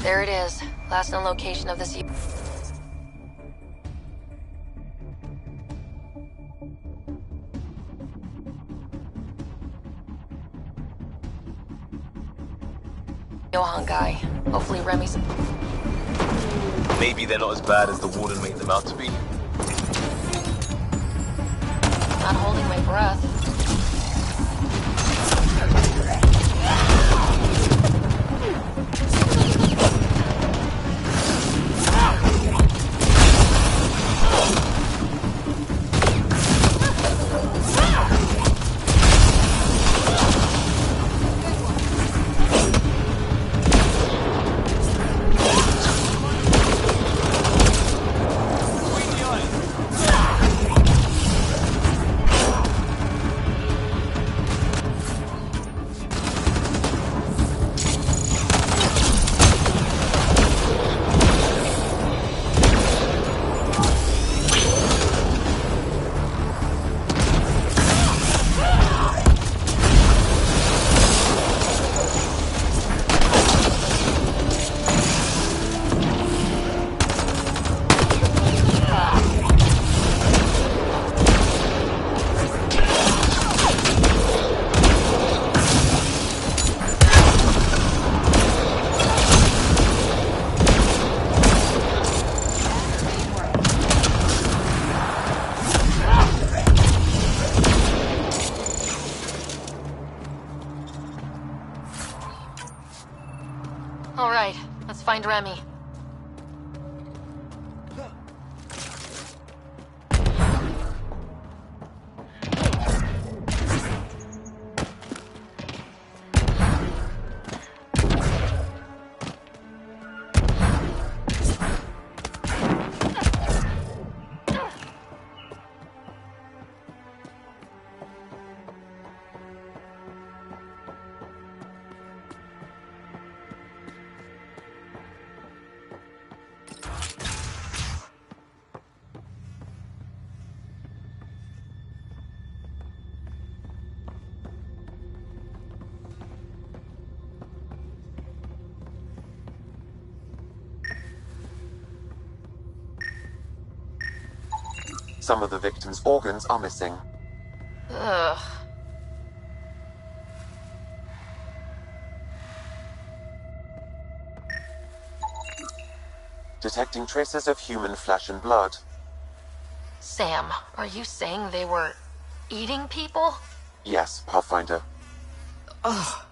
There it is. Last known location of this... Johan guy. Hopefully Remy's... Maybe they're not as bad as the Warden made them out to be. Not holding my breath. Remy. Some of the victim's organs are missing. Ugh. Detecting traces of human flesh and blood. Sam, are you saying they were eating people? Yes, Pathfinder. Ugh.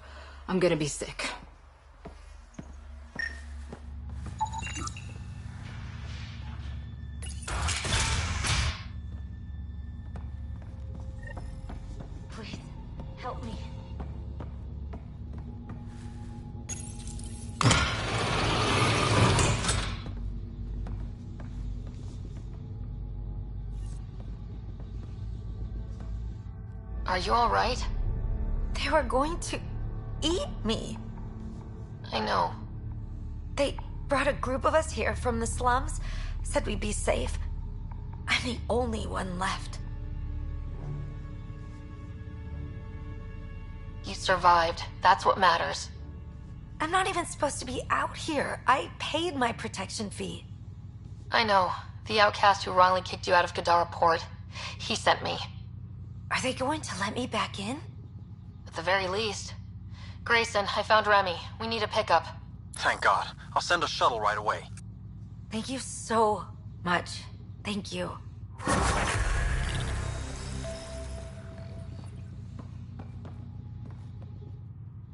I'm gonna be sick. Please, help me. Are you alright? They were going to eat me. I know. They brought a group of us here from the slums, said we'd be safe. I'm the only one left. You survived. That's what matters. I'm not even supposed to be out here. I paid my protection fee. I know. The outcast who wrongly kicked you out of Kadara Port. He sent me. Are they going to let me back in? At the very least. Grayson, I found Remy. We need a pickup. Thank God. I'll send a shuttle right away. Thank you so much. Thank you.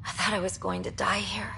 I thought I was going to die here.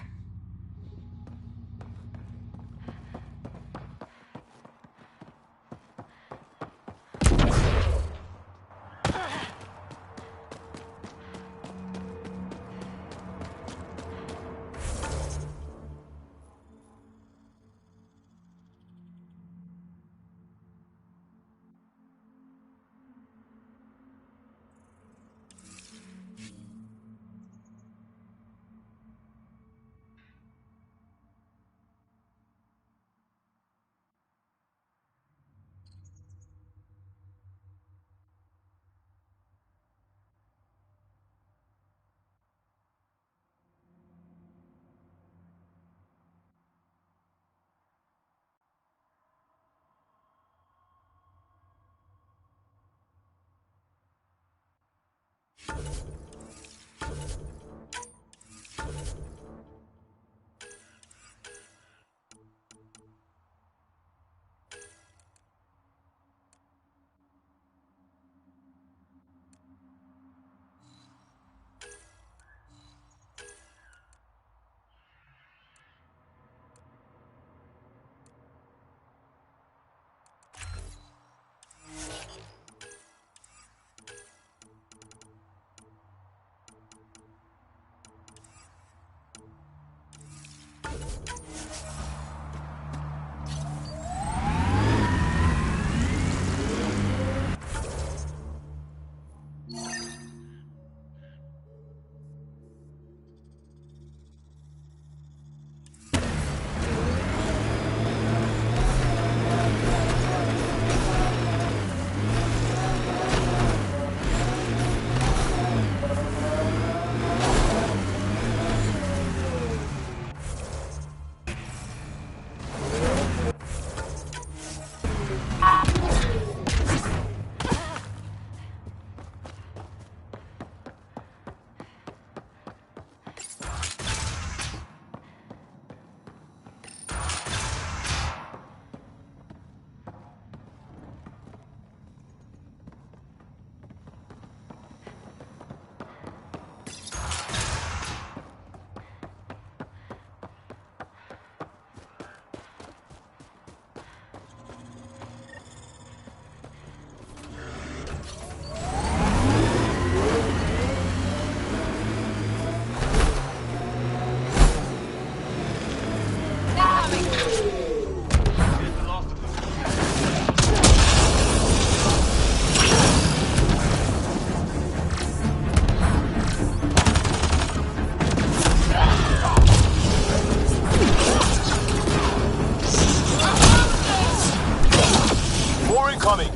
incoming!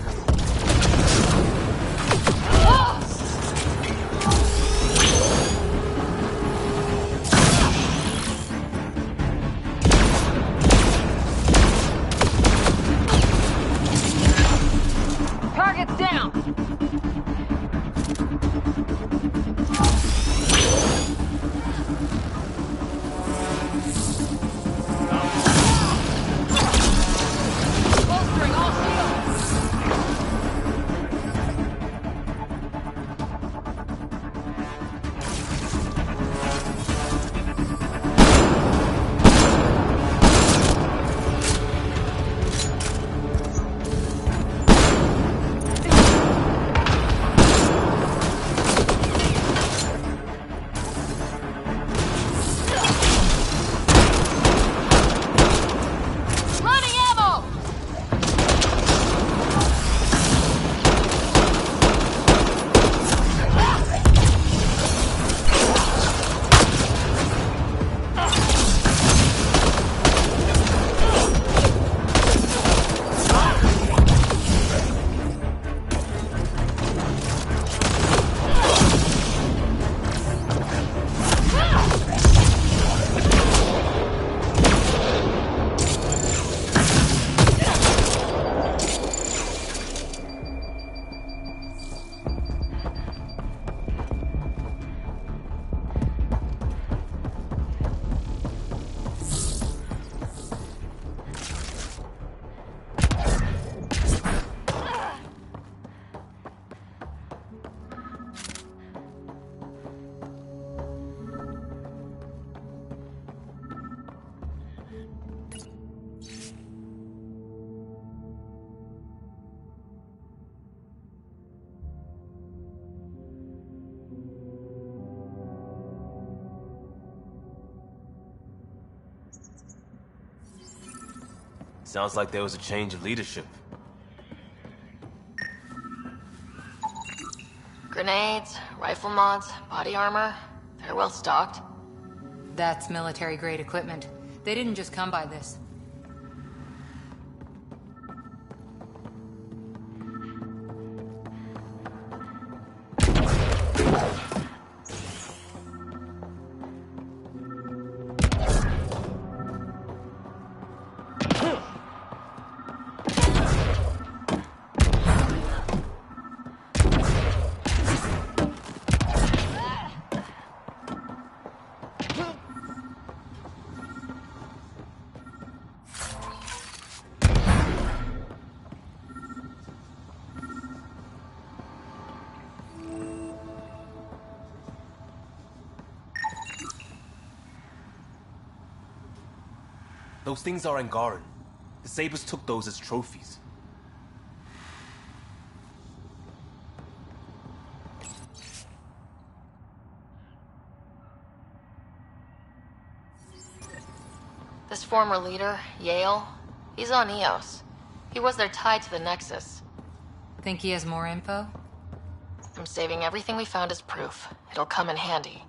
Target's down! Bolstering all shields! Running ammo! Sounds like there was a change of leadership. Grenades, rifle mods, body armor. They're well stocked. That's military-grade equipment. They didn't just come by this. Those things are Angaran. The Sabers took those as trophies. This former leader, Yale, he's on Eos. He was their tie to the Nexus. Think he has more info? I'm saving everything we found as proof. It'll come in handy.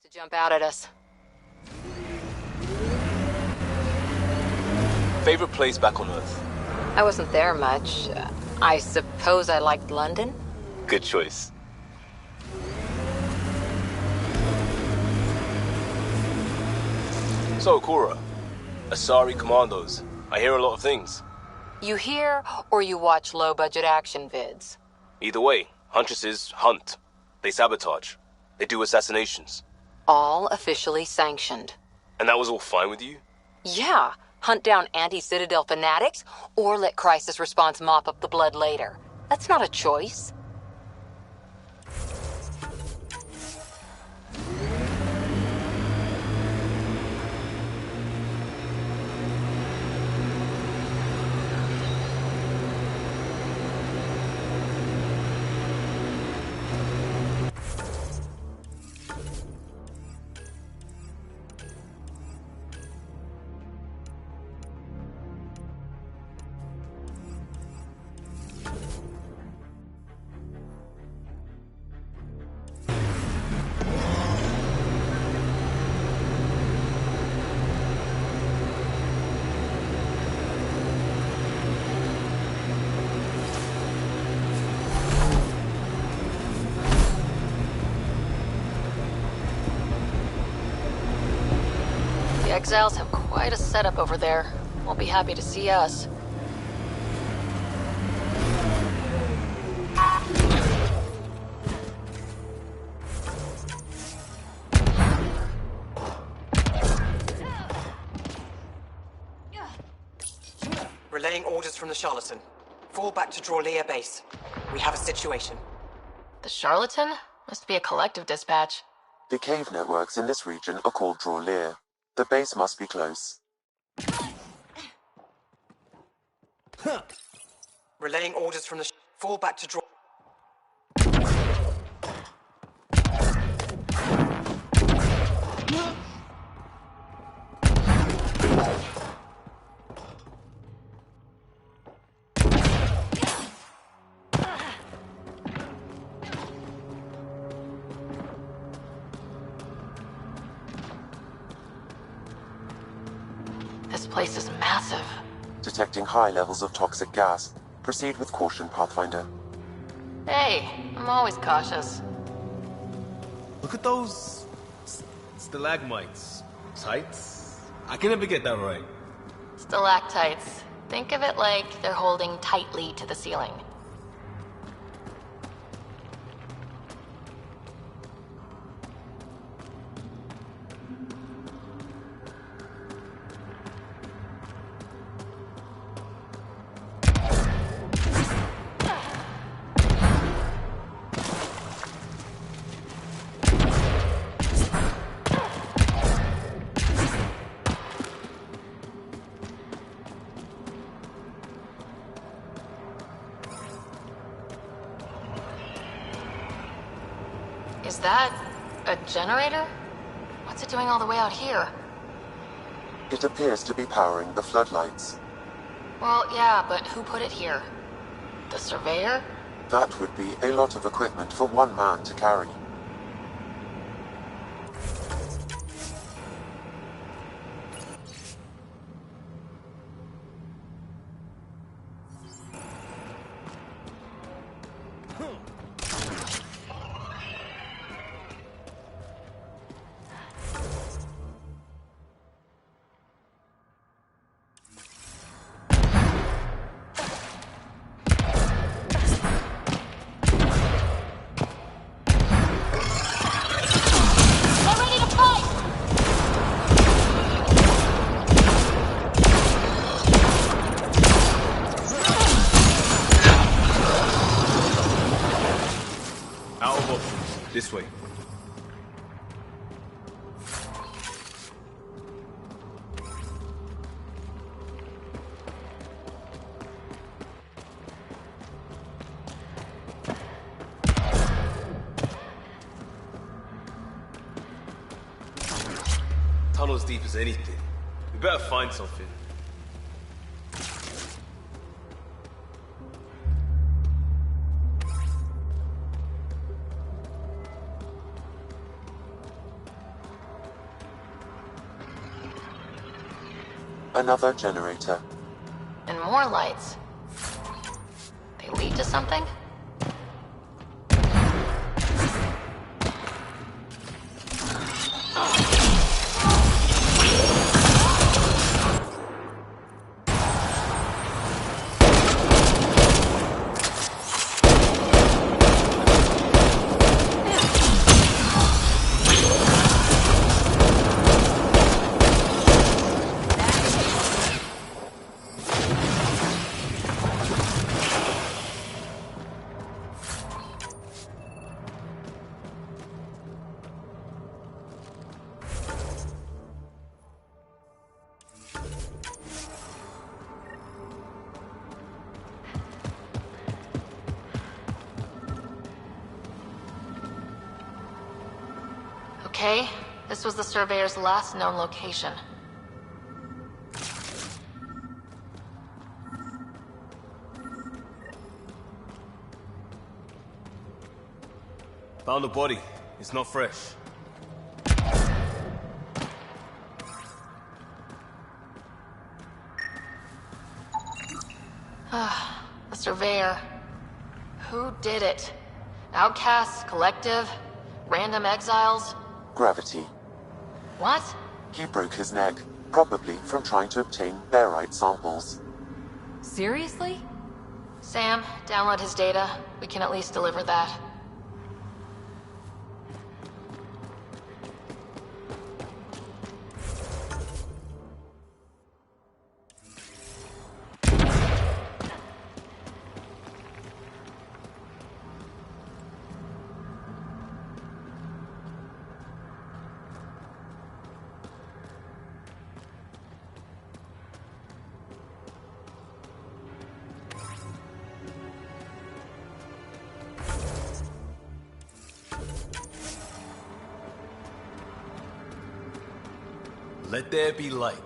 to jump out at us. Favorite place back on Earth? I wasn't there much. I suppose I liked London? Good choice. So, Cora, Asari Commandos. I hear a lot of things. You hear, or you watch low-budget action vids? Either way, Huntresses hunt. They sabotage. They do assassinations. All officially sanctioned. And that was all fine with you? Yeah. Hunt down anti-Citadel fanatics, or let crisis response mop up the blood later. That's not a choice. The Exiles have quite a setup over there. Won't be happy to see us. Relaying orders from the Charlatan. Fall back to Drawlear base. We have a situation. The Charlatan? Must be a collective dispatch. The cave networks in this region are called Drawlear. The base must be close. Relaying orders from the fall back to draw. This place is massive. Detecting high levels of toxic gas. Proceed with caution, Pathfinder. Hey, I'm always cautious. Look at those stalagmites. Tights? I can never get that right. Stalactites. Think of it like they're holding tightly to the ceiling. Is that a generator? What's it doing all the way out here? It appears to be powering the floodlights. Well, yeah, but who put it here? The surveyor? That would be a lot of equipment for one man to carry. This way. Tunnel's deep as anything. We better find something. Another generator. And more lights. They lead to something? Okay, this was the Surveyor's last known location. Found the body. It's not fresh. Ah, the Surveyor. Who did it? Outcasts, Collective, random exiles? Gravity. What? He broke his neck, probably from trying to obtain barite samples. Seriously? Sam, download his data. We can at least deliver that. Let there be light.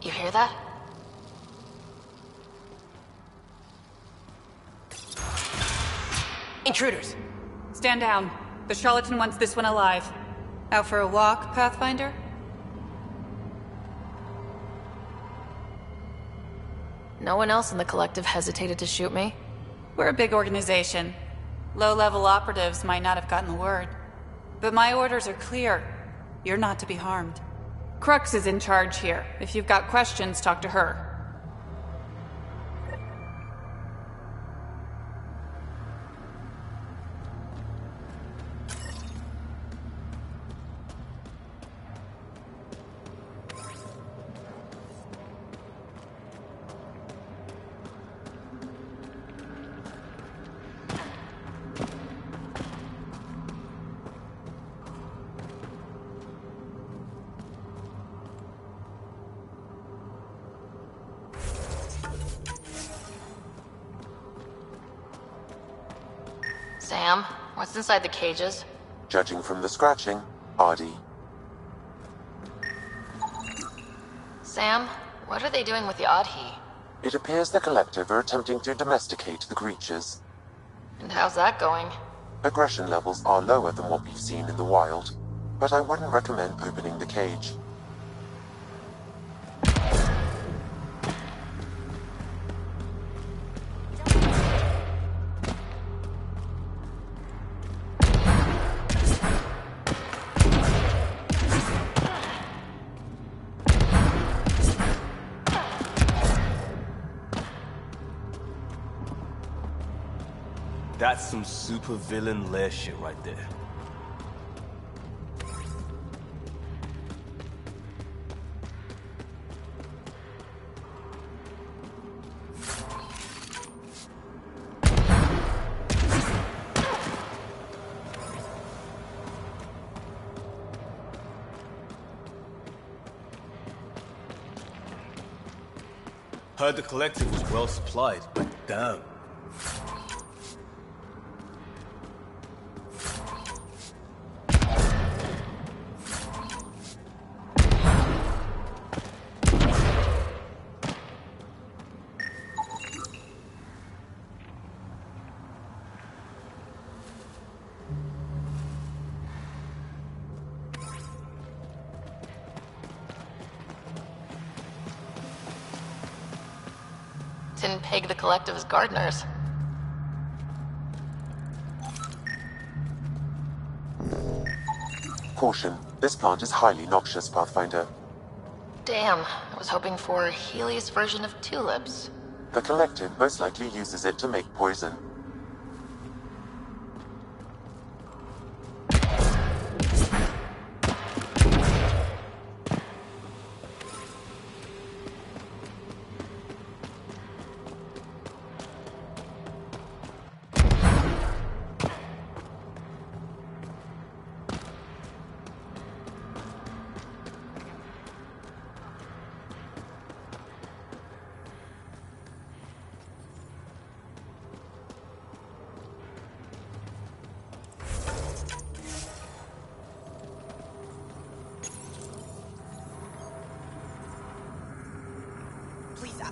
You hear that? Intruders! Stand down. The charlatan wants this one alive. Out for a walk, Pathfinder? No one else in the Collective hesitated to shoot me? We're a big organization. Low-level operatives might not have gotten the word. But my orders are clear. You're not to be harmed. Crux is in charge here. If you've got questions, talk to her. Sam, what's inside the cages? Judging from the scratching, hardy. Sam, what are they doing with the Adhi? It appears the Collective are attempting to domesticate the creatures. And how's that going? Aggression levels are lower than what we've seen in the wild, but I wouldn't recommend opening the cage. That's some super villain lair shit right there. Heard the collective was well supplied, but damn. Didn't peg the collective as gardeners. Caution. This plant is highly noxious, Pathfinder. Damn, I was hoping for a Helios version of tulips. The collective most likely uses it to make poison.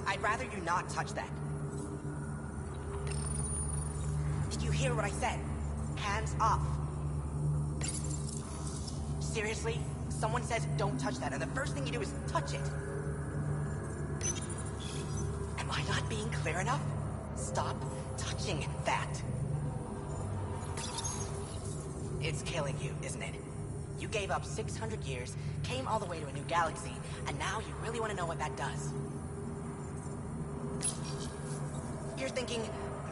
I'd rather you not touch that. Did you hear what I said? Hands off. Seriously? Someone says don't touch that, and the first thing you do is touch it. Am I not being clear enough? Stop touching that. It's killing you, isn't it? You gave up 600 years, came all the way to a new galaxy, and now you really want to know what that does. You're thinking,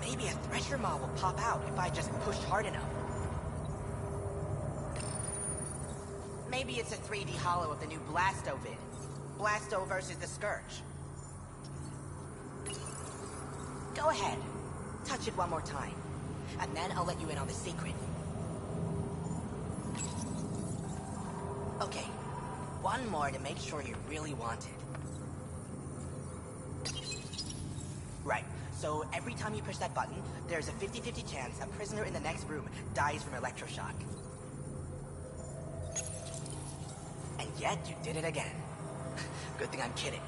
maybe a Thresher Maw will pop out if I just push hard enough. Maybe it's a 3D holo of the new Blasto vid. Blasto versus the Scourge. Go ahead. Touch it one more time. And then I'll let you in on the secret. Okay. One more to make sure you really want it. Right. So every time you push that button, there's a 50-50 chance a prisoner in the next room dies from electroshock. And yet you did it again. Good thing I'm kidding.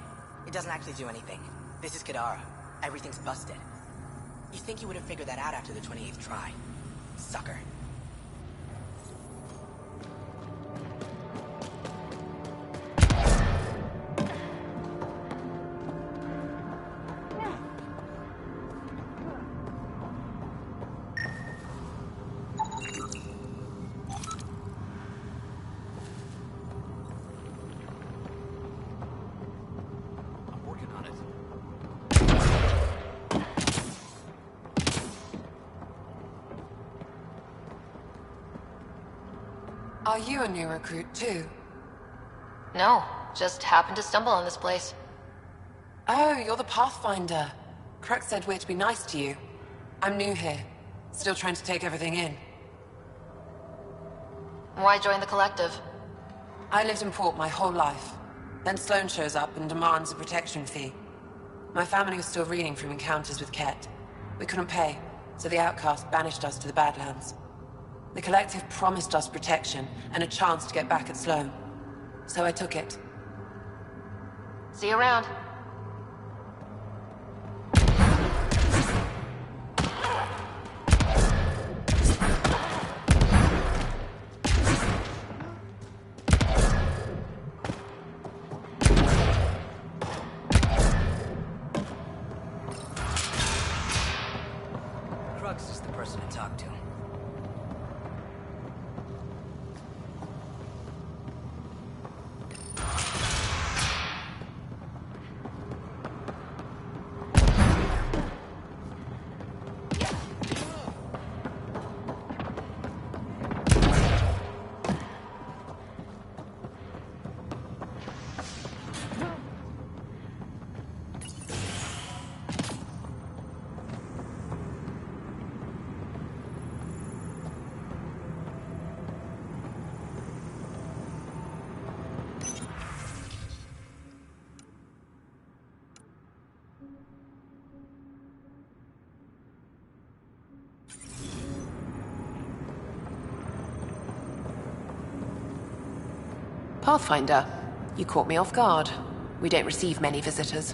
It doesn't actually do anything. This is Kadara. Everything's busted. You think you would have figured that out after the 28th try. Sucker. Are you a new recruit too? No, just happened to stumble on this place. Oh, you're the Pathfinder. Crux said we're to be nice to you. I'm new here, still trying to take everything in. Why join the collective? I lived in port my whole life. Then Sloane shows up and demands a protection fee. My family was still reeling from encounters with Ket. We couldn't pay, so the outcast banished us to the Badlands. The collective promised us protection and a chance to get back at Sloane. So I took it. See you around. Crux is the person to talk to. Pathfinder, you caught me off guard. We don't receive many visitors.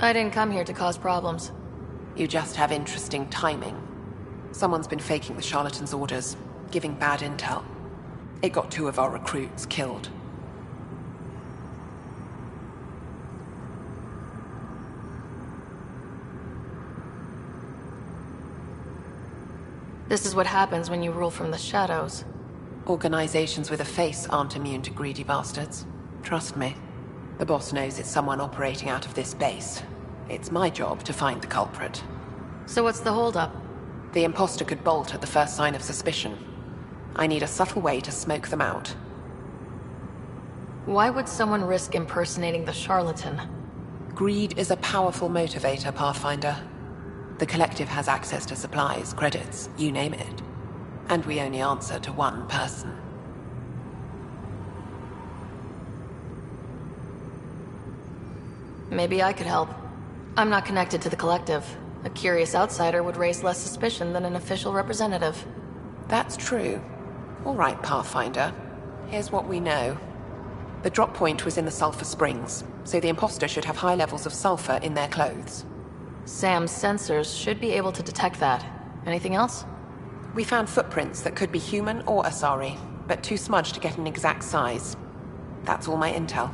I didn't come here to cause problems. You just have interesting timing. Someone's been faking the charlatan's orders, giving bad intel. It got 2 of our recruits killed. This is what happens when you rule from the shadows. Organizations with a face aren't immune to greedy bastards. Trust me. The boss knows it's someone operating out of this base. It's my job to find the culprit. So what's the holdup? The imposter could bolt at the first sign of suspicion. I need a subtle way to smoke them out. Why would someone risk impersonating the charlatan? Greed is a powerful motivator, Pathfinder. The Collective has access to supplies, credits, you name it. And we only answer to one person. Maybe I could help. I'm not connected to the Collective. A curious outsider would raise less suspicion than an official representative. That's true. All right, Pathfinder. Here's what we know. The drop point was in the sulfur springs, so the imposter should have high levels of sulfur in their clothes. Sam's sensors should be able to detect that. Anything else? We found footprints that could be human or Asari, but too smudged to get an exact size. That's all my intel.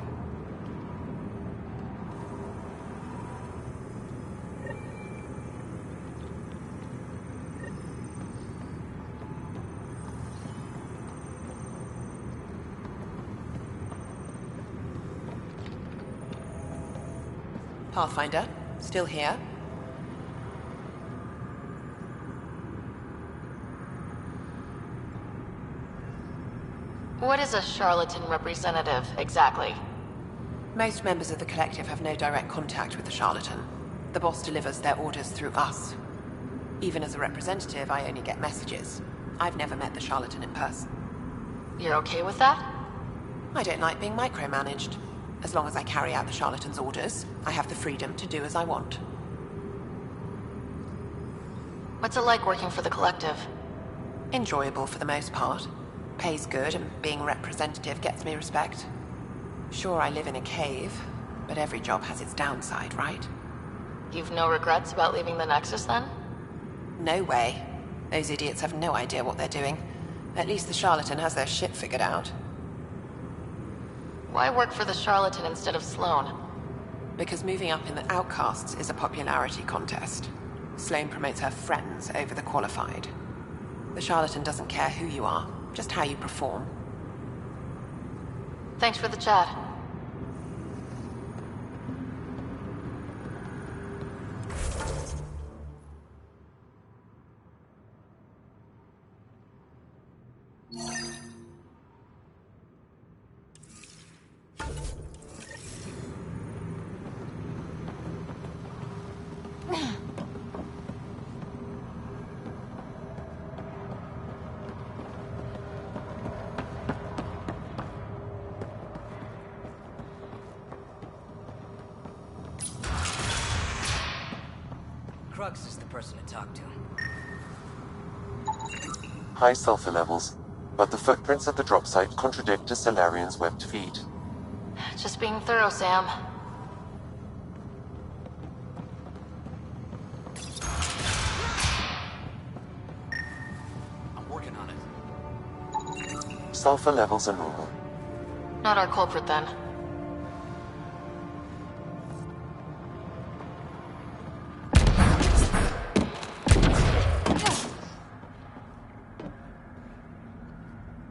Pathfinder, still here? What is a charlatan representative, exactly? Most members of the Collective have no direct contact with the charlatan. The boss delivers their orders through us. Even as a representative, I only get messages. I've never met the charlatan in person. You're okay with that? I don't like being micromanaged. As long as I carry out the charlatan's orders, I have the freedom to do as I want. What's it like working for the Collective? Enjoyable for the most part. Pays good, and being representative gets me respect. Sure, I live in a cave, but every job has its downside, right? You've no regrets about leaving the Nexus, then? No way. Those idiots have no idea what they're doing. At least the charlatan has their shit figured out. Why work for the charlatan instead of Sloane? Because moving up in the outcasts is a popularity contest. Sloane promotes her friends over the qualified. The charlatan doesn't care who you are, just how you perform. Thanks for the chat. Crux is the person to talk to. High sulfur levels, but the footprints at the drop site contradict a Solarian's webbed feet. Just being thorough, Sam. I'm working on it. Sulfur levels are normal. Not our culprit, then.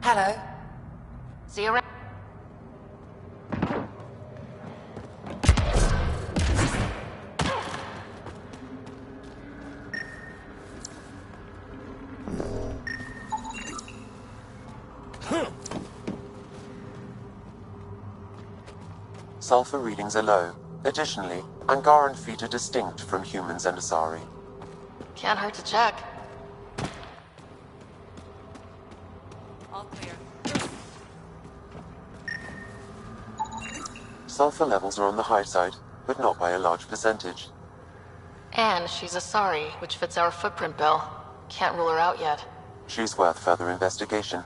Hello. See you around. Sulfur readings are low. Additionally, Angaran feet are distinct from humans and Asari. Can't hurt to check. All clear. Sulfur levels are on the high side, but not by a large percentage. And she's Asari, which fits our footprint bill. Can't rule her out yet. She's worth further investigation.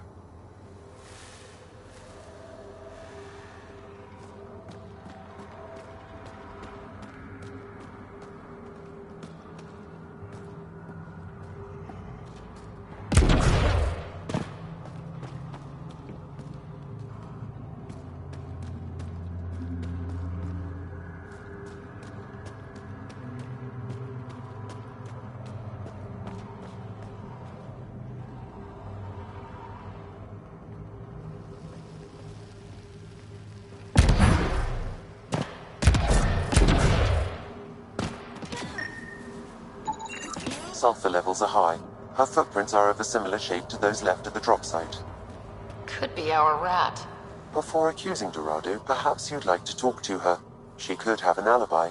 Sulfur levels are high. Her footprints are of a similar shape to those left at the drop site. Could be our rat. Before accusing Dorado, perhaps you'd like to talk to her. She could have an alibi.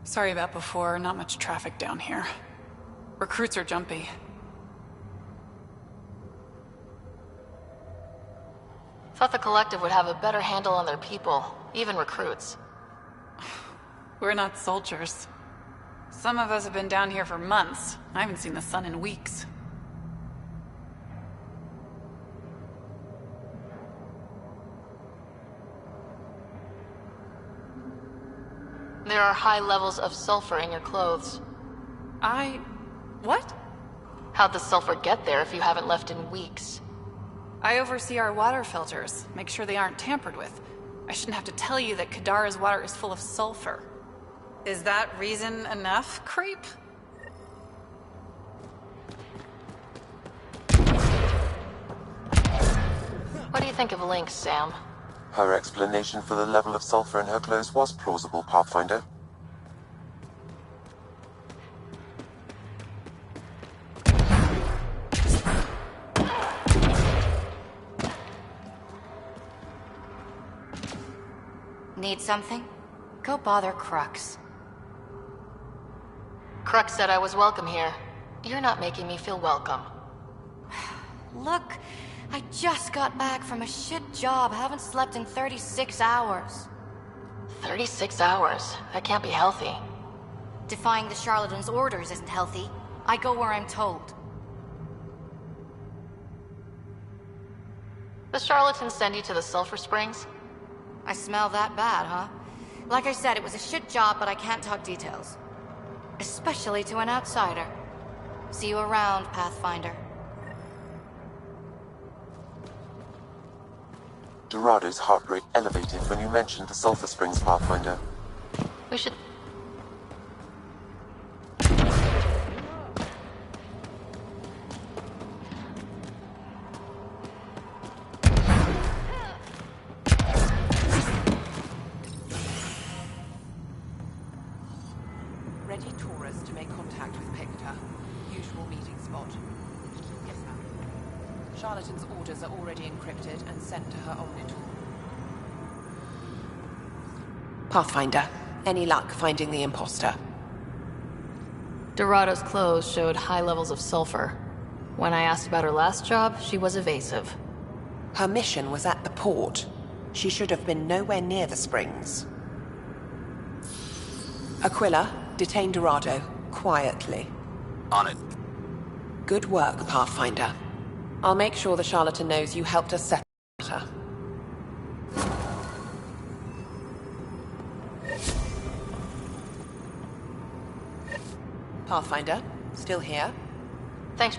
Sorry about before, not much traffic down here. Recruits are jumpy. Thought the Collective would have a better handle on their people, even recruits. We're not soldiers. Some of us have been down here for months. I haven't seen the sun in weeks. There are high levels of sulfur in your clothes. What? How'd the sulfur get there if you haven't left in weeks? I oversee our water filters, make sure they aren't tampered with. I shouldn't have to tell you that Kadara's water is full of sulfur. Is that reason enough, creep? What do you think of Lynx, Sam? Her explanation for the level of sulfur in her clothes was plausible, Pathfinder. Need something? Go bother Crux. Crux said I was welcome here. You're not making me feel welcome. Look, I just got back from a shit job. Haven't slept in 36 hours. 36 hours? That can't be healthy. Defying the charlatan's orders isn't healthy. I go where I'm told. The charlatans send you to the sulfur springs? I smell that bad, huh? Like I said, it was a shit job, but I can't talk details. Especially to an outsider. See you around, Pathfinder. Dorado's heart rate elevated when you mentioned the sulfur springs, Pathfinder. We should... Ready Taurus to make contact with Picta. Usual meeting spot. Yes, ma'am. Charlatan's orders are already encrypted and sent to her Omnitool. Pathfinder, any luck finding the imposter? Dorado's clothes showed high levels of sulfur. When I asked about her last job, she was evasive. Her mission was at the port. She should have been nowhere near the springs. Aquila, detain Dorado, quietly. On it. Good work, Pathfinder. I'll make sure the charlatan knows you helped us settle the matter. Pathfinder, still here? Thanks.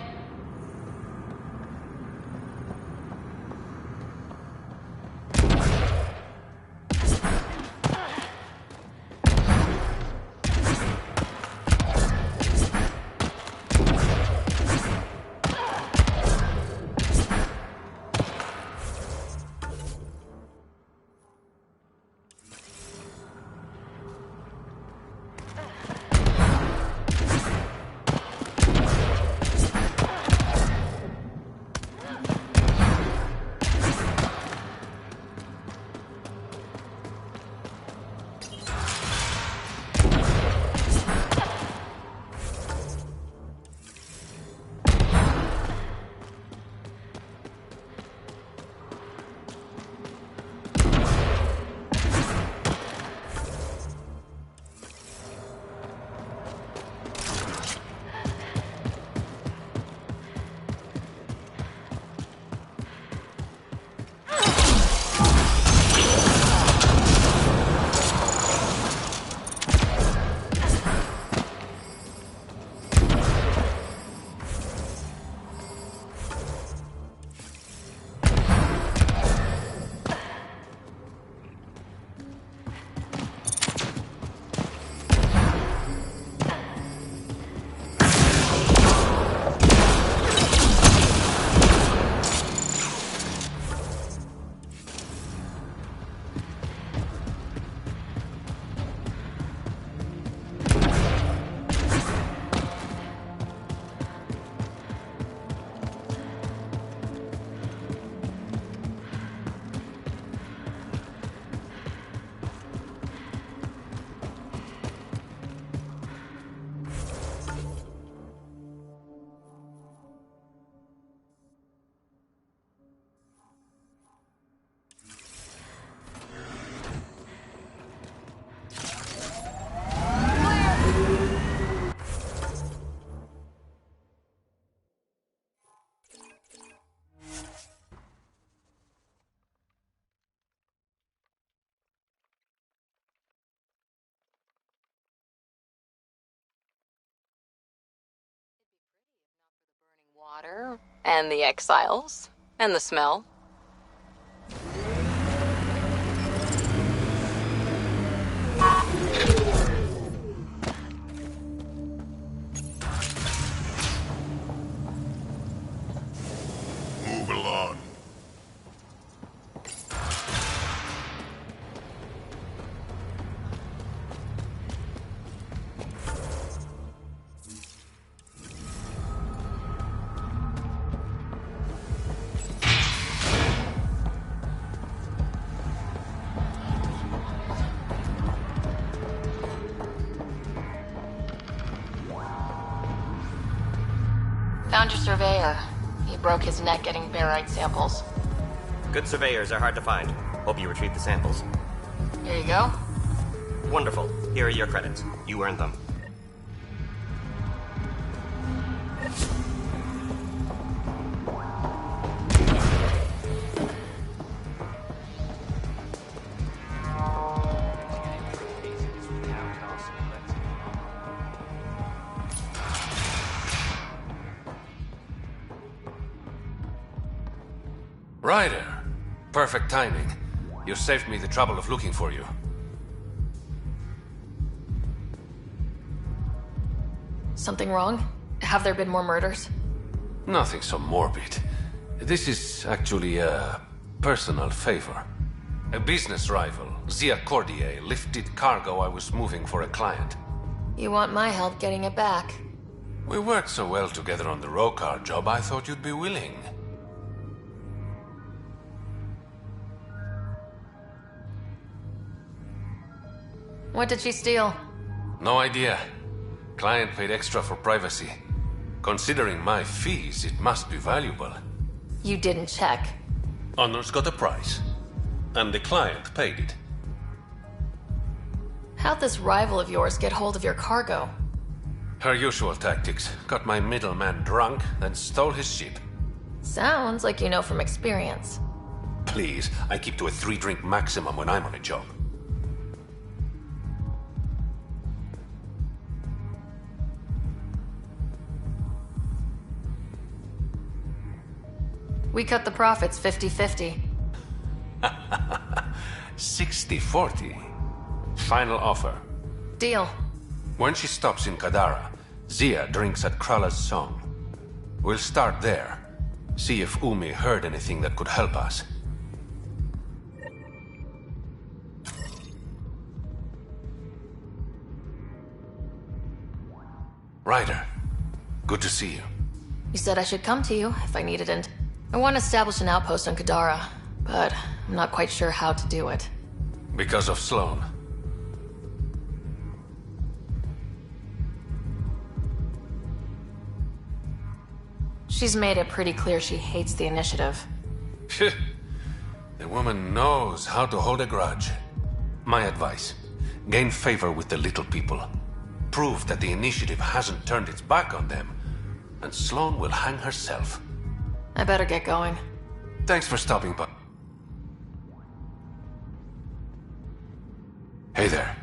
water, and the exiles, and the smell. Move along. Found your surveyor. He broke his neck getting barite samples. Good surveyors are hard to find. Hope you retrieved the samples. Here you go. Wonderful. Here are your credits. You earned them. Ryder! Perfect timing. You saved me the trouble of looking for you. Something wrong? Have there been more murders? Nothing so morbid. This is actually a personal favor. A business rival, Zia Cordier, lifted cargo I was moving for a client. You want my help getting it back? We worked so well together on the Rokar job, I thought you'd be willing. What did she steal? No idea. Client paid extra for privacy. Considering my fees, it must be valuable. You didn't check. Honor's got a price. And the client paid it. How'd this rival of yours get hold of your cargo? Her usual tactics. Got my middleman drunk, then stole his ship. Sounds like you know from experience. Please, I keep to a 3-drink maximum when I'm on a job. We cut the profits 50-50. 60-40. Final offer. Deal. When she stops in Kadara, Zia drinks at Krala's song. We'll start there. See if Umi heard anything that could help us. Ryder, good to see you. You said I should come to you if I needed it. I want to establish an outpost on Kadara, but I'm not quite sure how to do it. Because of Sloane. She's made it pretty clear she hates the initiative. The woman knows how to hold a grudge. My advice, gain favor with the little people. Prove that the initiative hasn't turned its back on them, and Sloane will hang herself. I better get going. Thanks for stopping by. Hey there.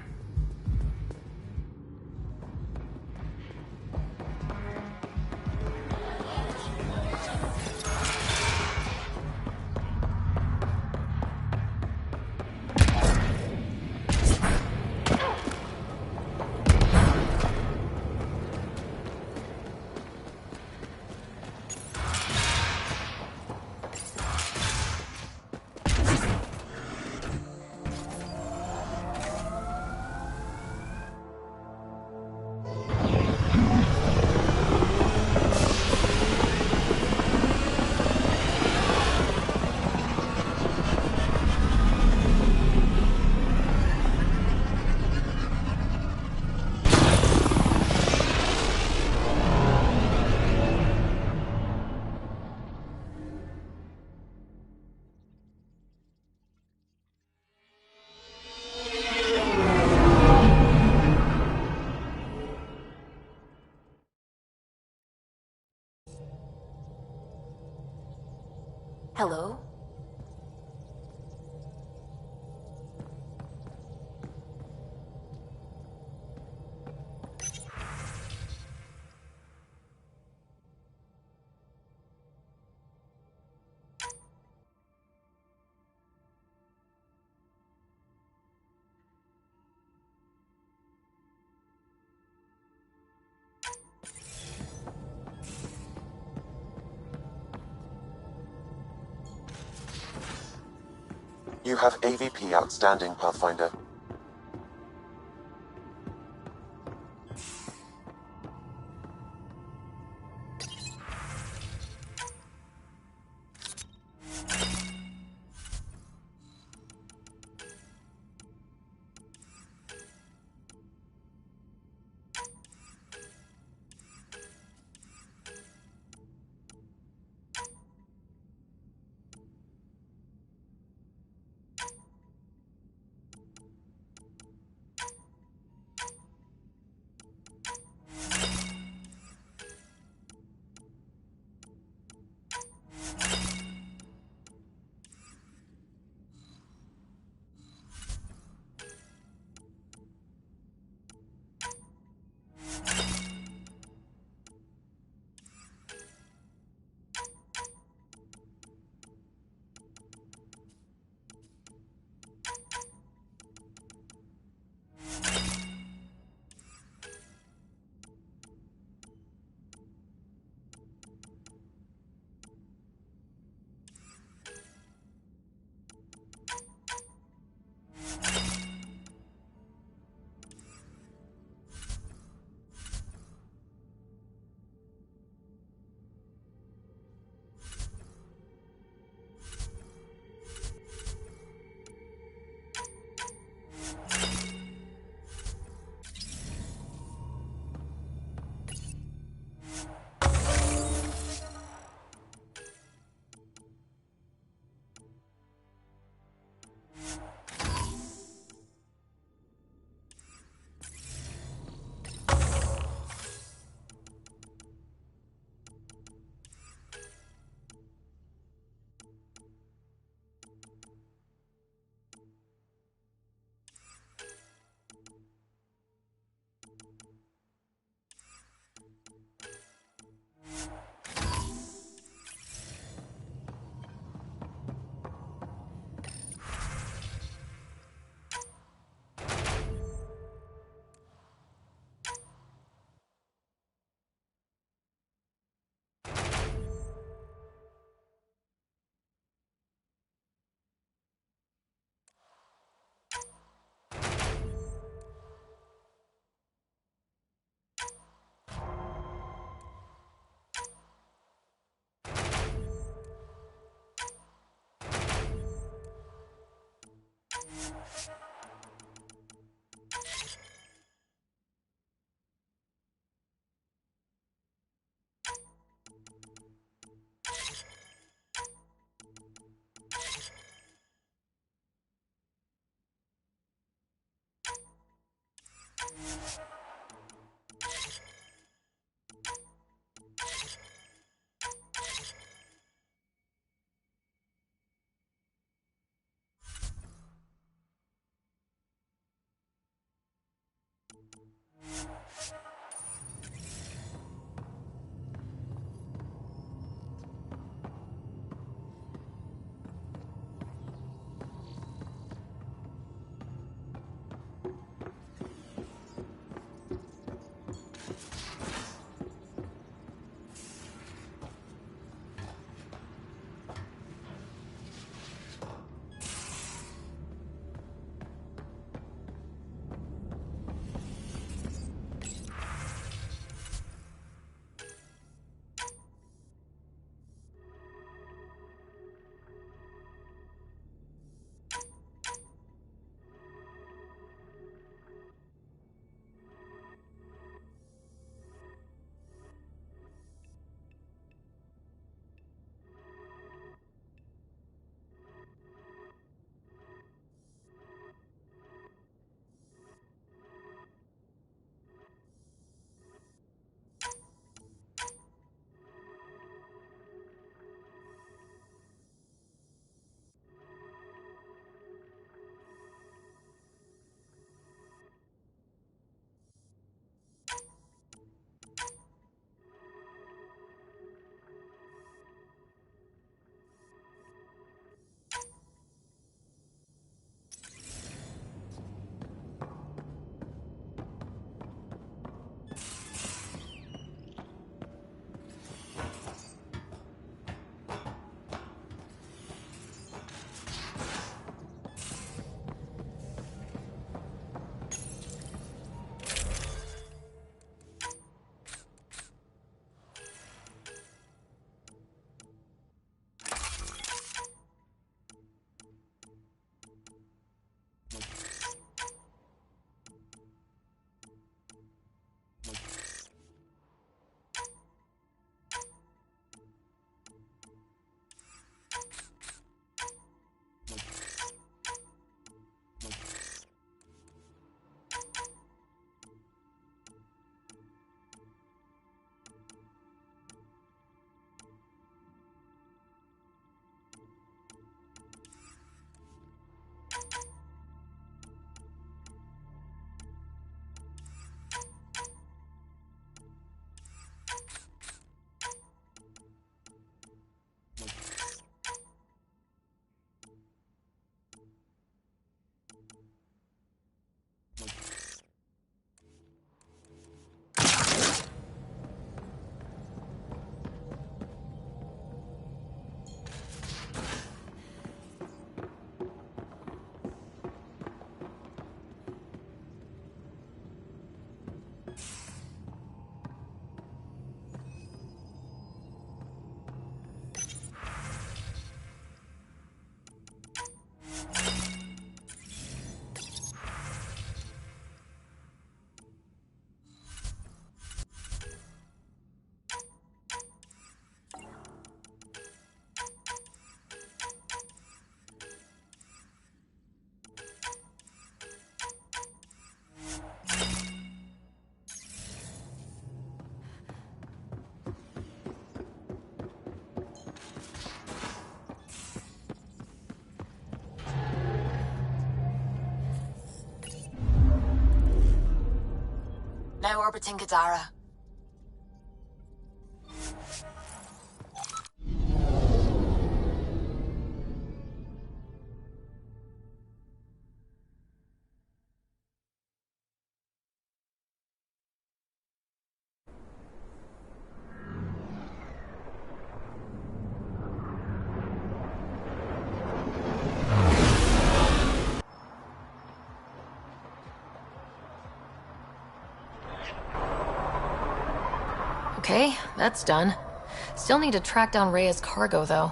You have AVP outstanding, Pathfinder. Now orbiting Kadara. Okay, that's done. Still need to track down Rhea's cargo, though.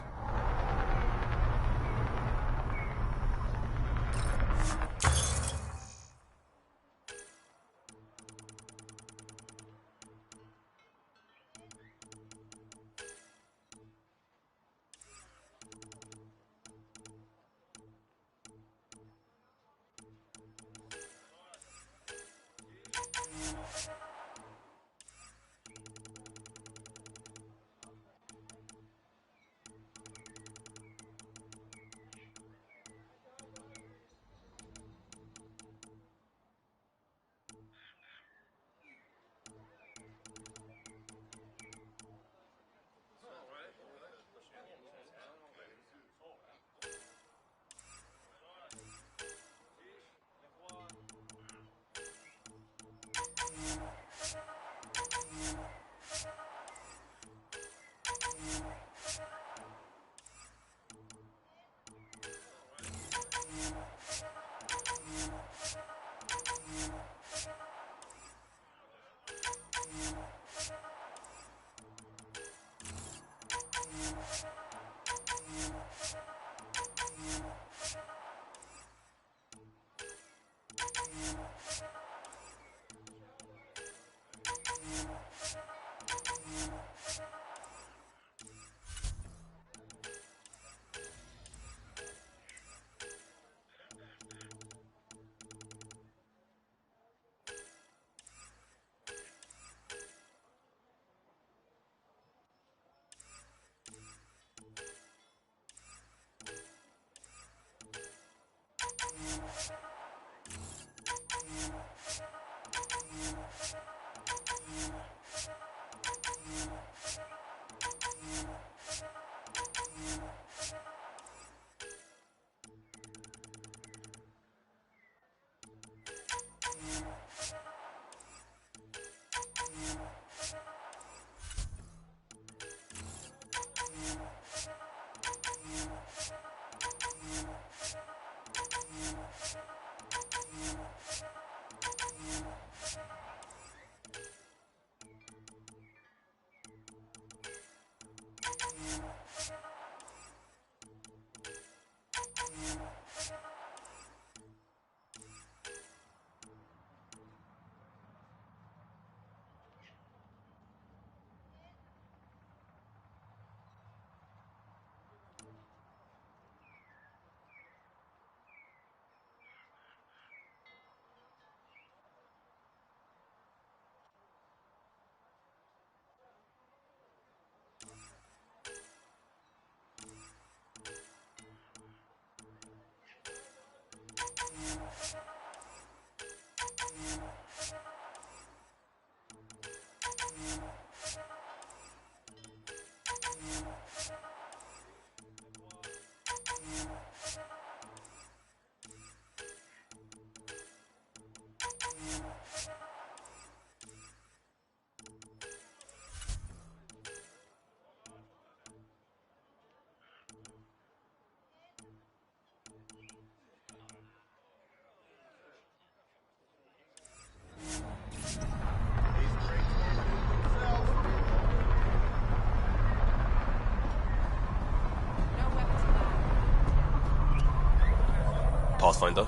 Pathfinder.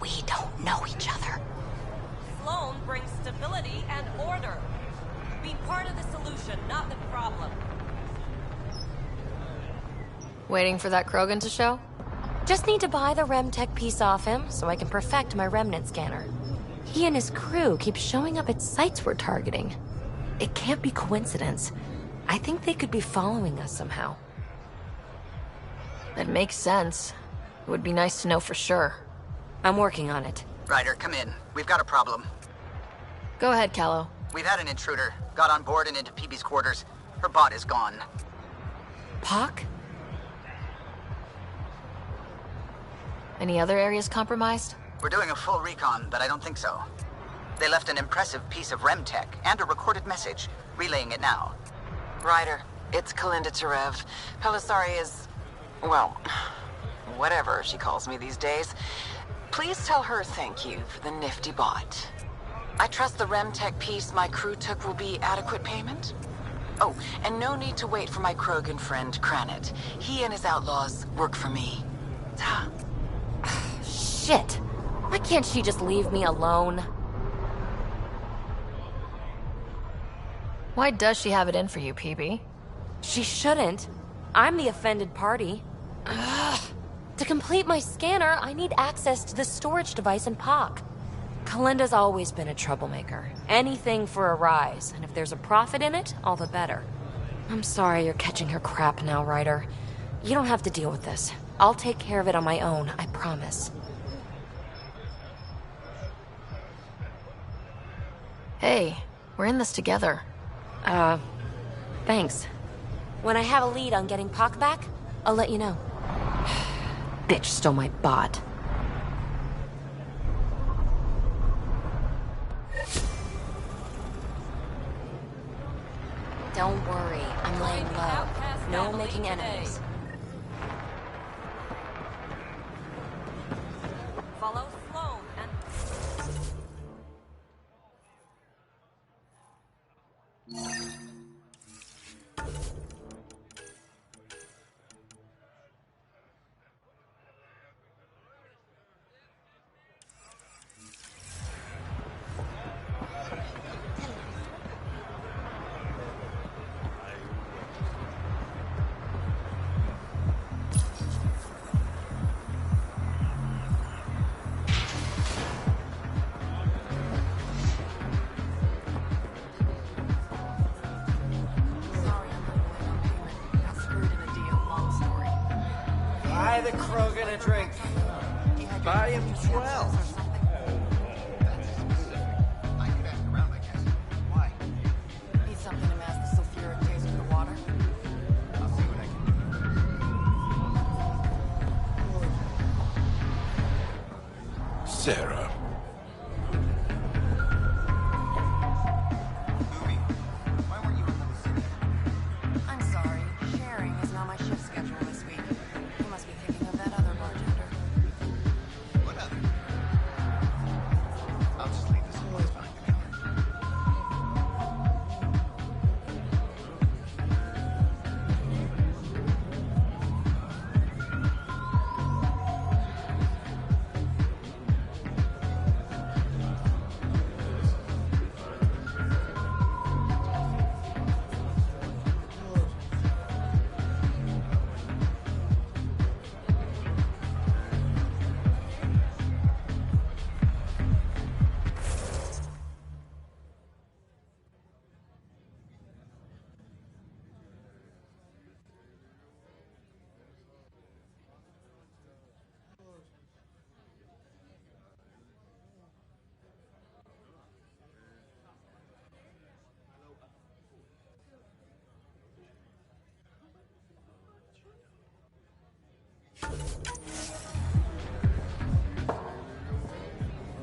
We don't know each other. Sloan brings stability and order. Be part of the solution, not the problem. Waiting for that Krogan to show? Just need to buy the Remtech piece off him so I can perfect my remnant scanner. He and his crew keep showing up at sites we're targeting. It can't be coincidence. I think they could be following us somehow. That makes sense. It would be nice to know for sure. I'm working on it. Ryder, come in. We've got a problem. Go ahead, Callow. We've had an intruder. Got on board and into PB's quarters. Her bot is gone. Pock? Any other areas compromised? We're doing a full recon, but I don't think so. They left an impressive piece of Remtech and a recorded message, relaying it now. Ryder, it's Kalinda Tarev. Pelisari is... well, whatever she calls me these days. Please tell her thank you for the nifty bot. I trust the Remtech piece my crew took will be adequate payment? Oh, and no need to wait for my Krogan friend, Kranit. He and his outlaws work for me. Ta. Shit! Why can't she just leave me alone? Why does she have it in for you, PB? She shouldn't. I'm the offended party. Ugh. To complete my scanner, I need access to the storage device in POC. Kalinda's always been a troublemaker. Anything for a rise, and if there's a profit in it, all the better. I'm sorry you're catching her crap now, Ryder. You don't have to deal with this. I'll take care of it on my own, I promise. Hey, we're in this together. Thanks. When I have a lead on getting Pock back, I'll let you know. Bitch stole my bot. Don't worry, I'm laying low. No making enemies. Follow Sloan and... Buy the Krogan a drink. Buy him 12. Need something to mask the sulfuric taste of the water? I'll see what I can do. Sarah. I'm sorry. Sharing is not my shift schedule this week. You must be thinking of that other bartender. What other? I'll just leave this place behind the counter.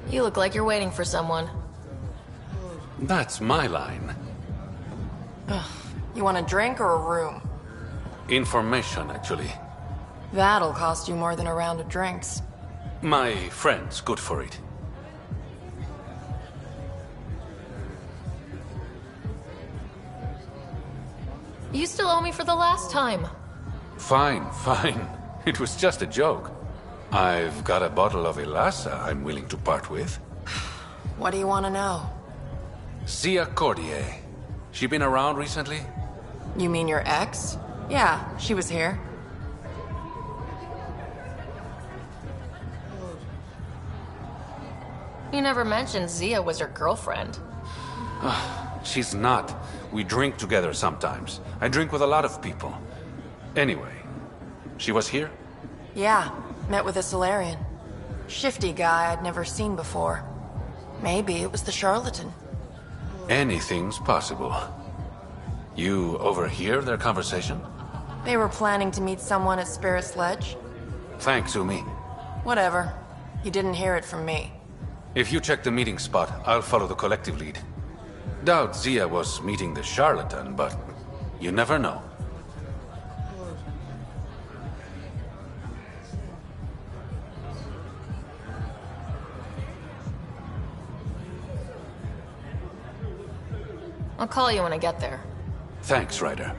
You look like you're waiting for someone. That's my line. You want a drink or a room? Information, actually. That'll cost you more than a round of drinks. My friend's good for it. You still owe me for the last time. Fine, fine. It was just a joke. I've got a bottle of Elasa I'm willing to part with. What do you want to know? Zia Cordier. She been around recently? You mean your ex? Yeah, she was here. You never mentioned Zia was your girlfriend. She's not. We drink together sometimes. I drink with a lot of people. Anyway, she was here? Yeah, met with a Solarian. Shifty guy I'd never seen before. Maybe it was the charlatan. Anything's possible. You overhear their conversation? They were planning to meet someone at Spirit's Ledge. Thanks, Umi. Whatever. You didn't hear it from me. If you check the meeting spot, I'll follow the collective lead. Doubt Zia was meeting the charlatan, but you never know. I'll call you when I get there. Thanks, Ryder.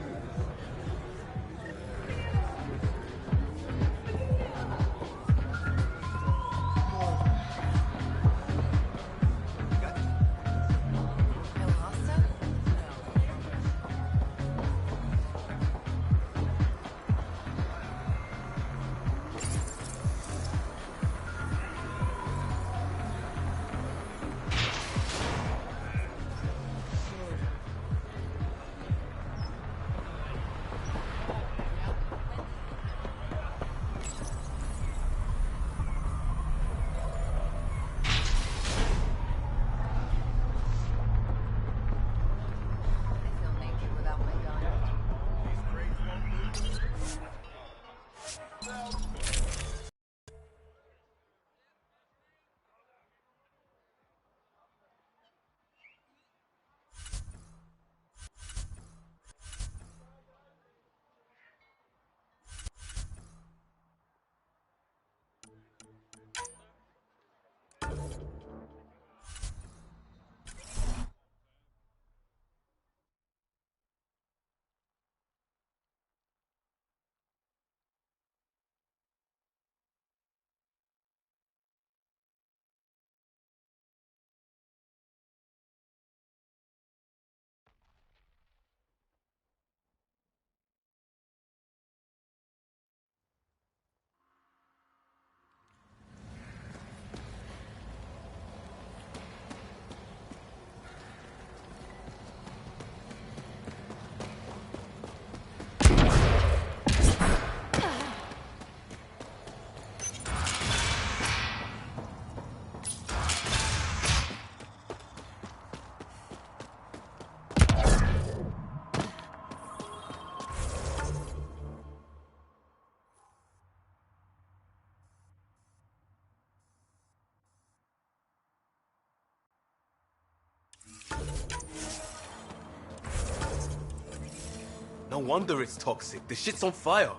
No wonder it's toxic. The shit's on fire.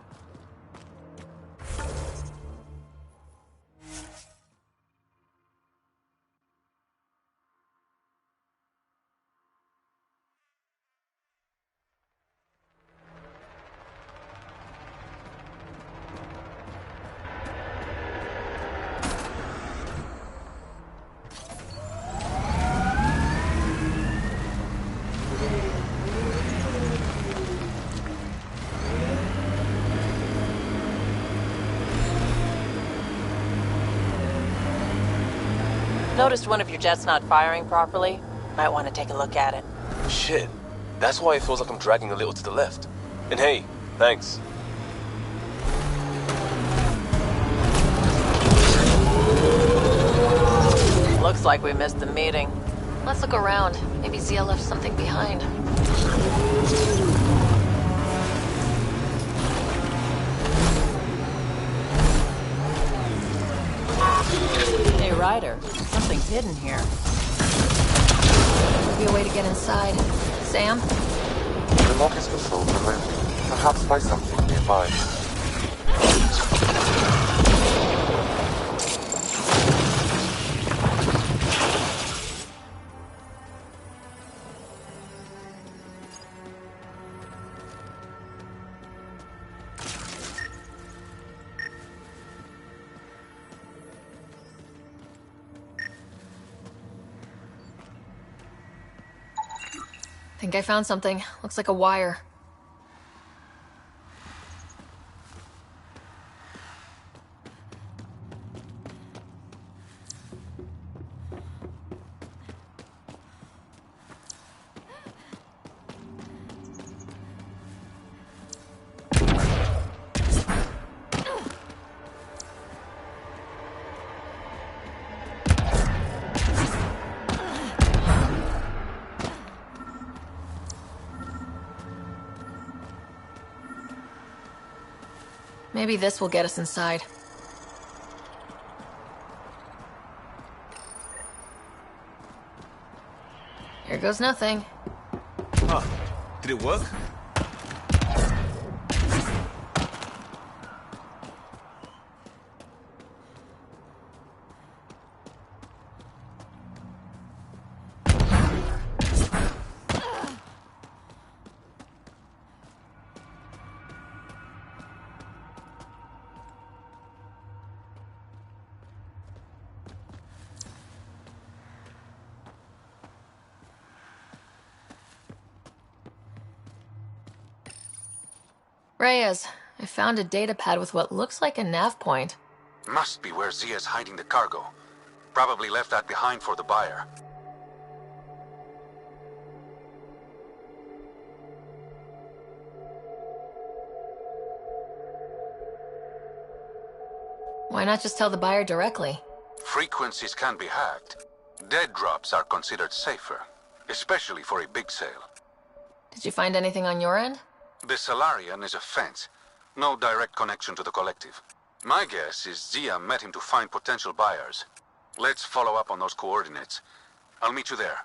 Noticed one of your jets not firing properly. Might want to take a look at it. Shit. That's why it feels like I'm dragging a little to the left. And hey, thanks. Looks like we missed the meeting. Let's look around. Maybe Zia left something behind. Hey, Ryder. Something's hidden here. Could be a way to get inside. Sam? The lock is controlled remotely, perhaps by something nearby. Think I found something. Looks like a wire. Maybe this will get us inside. Here goes nothing. Huh. Did it work? Reyes, I found a data pad with what looks like a nav point. Must be where Zia's hiding the cargo. Probably left that behind for the buyer. Why not just tell the buyer directly? Frequencies can be hacked. Dead drops are considered safer, especially for a big sale. Did you find anything on your end? The Salarian is a fence. No direct connection to the collective. My guess is Zia met him to find potential buyers. Let's follow up on those coordinates. I'll meet you there.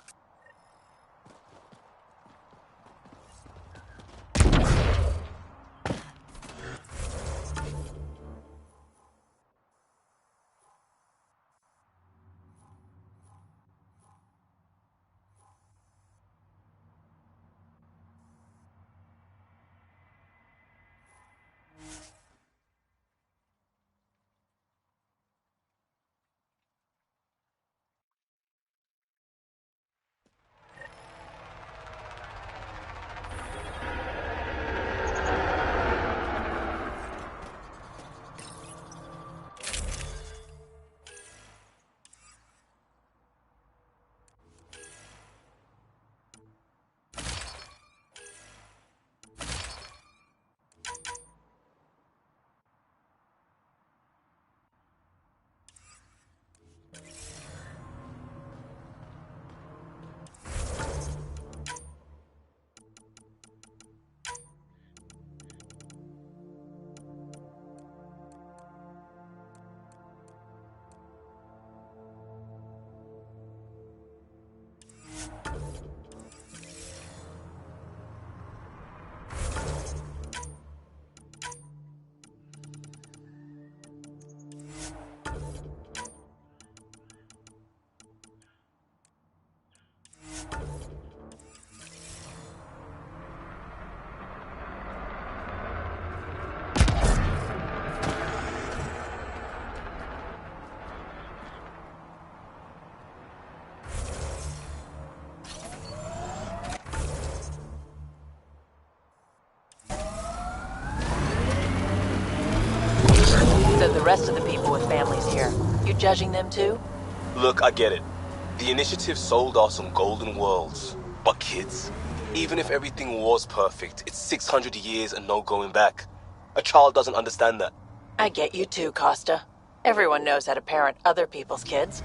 So the rest of the people with families here, you judging them too? Look, I get it. The initiative sold us some golden worlds. But kids, even if everything was perfect, it's 600 years and no going back. A child doesn't understand that. I get you too, Costa. Everyone knows how to parent other people's kids.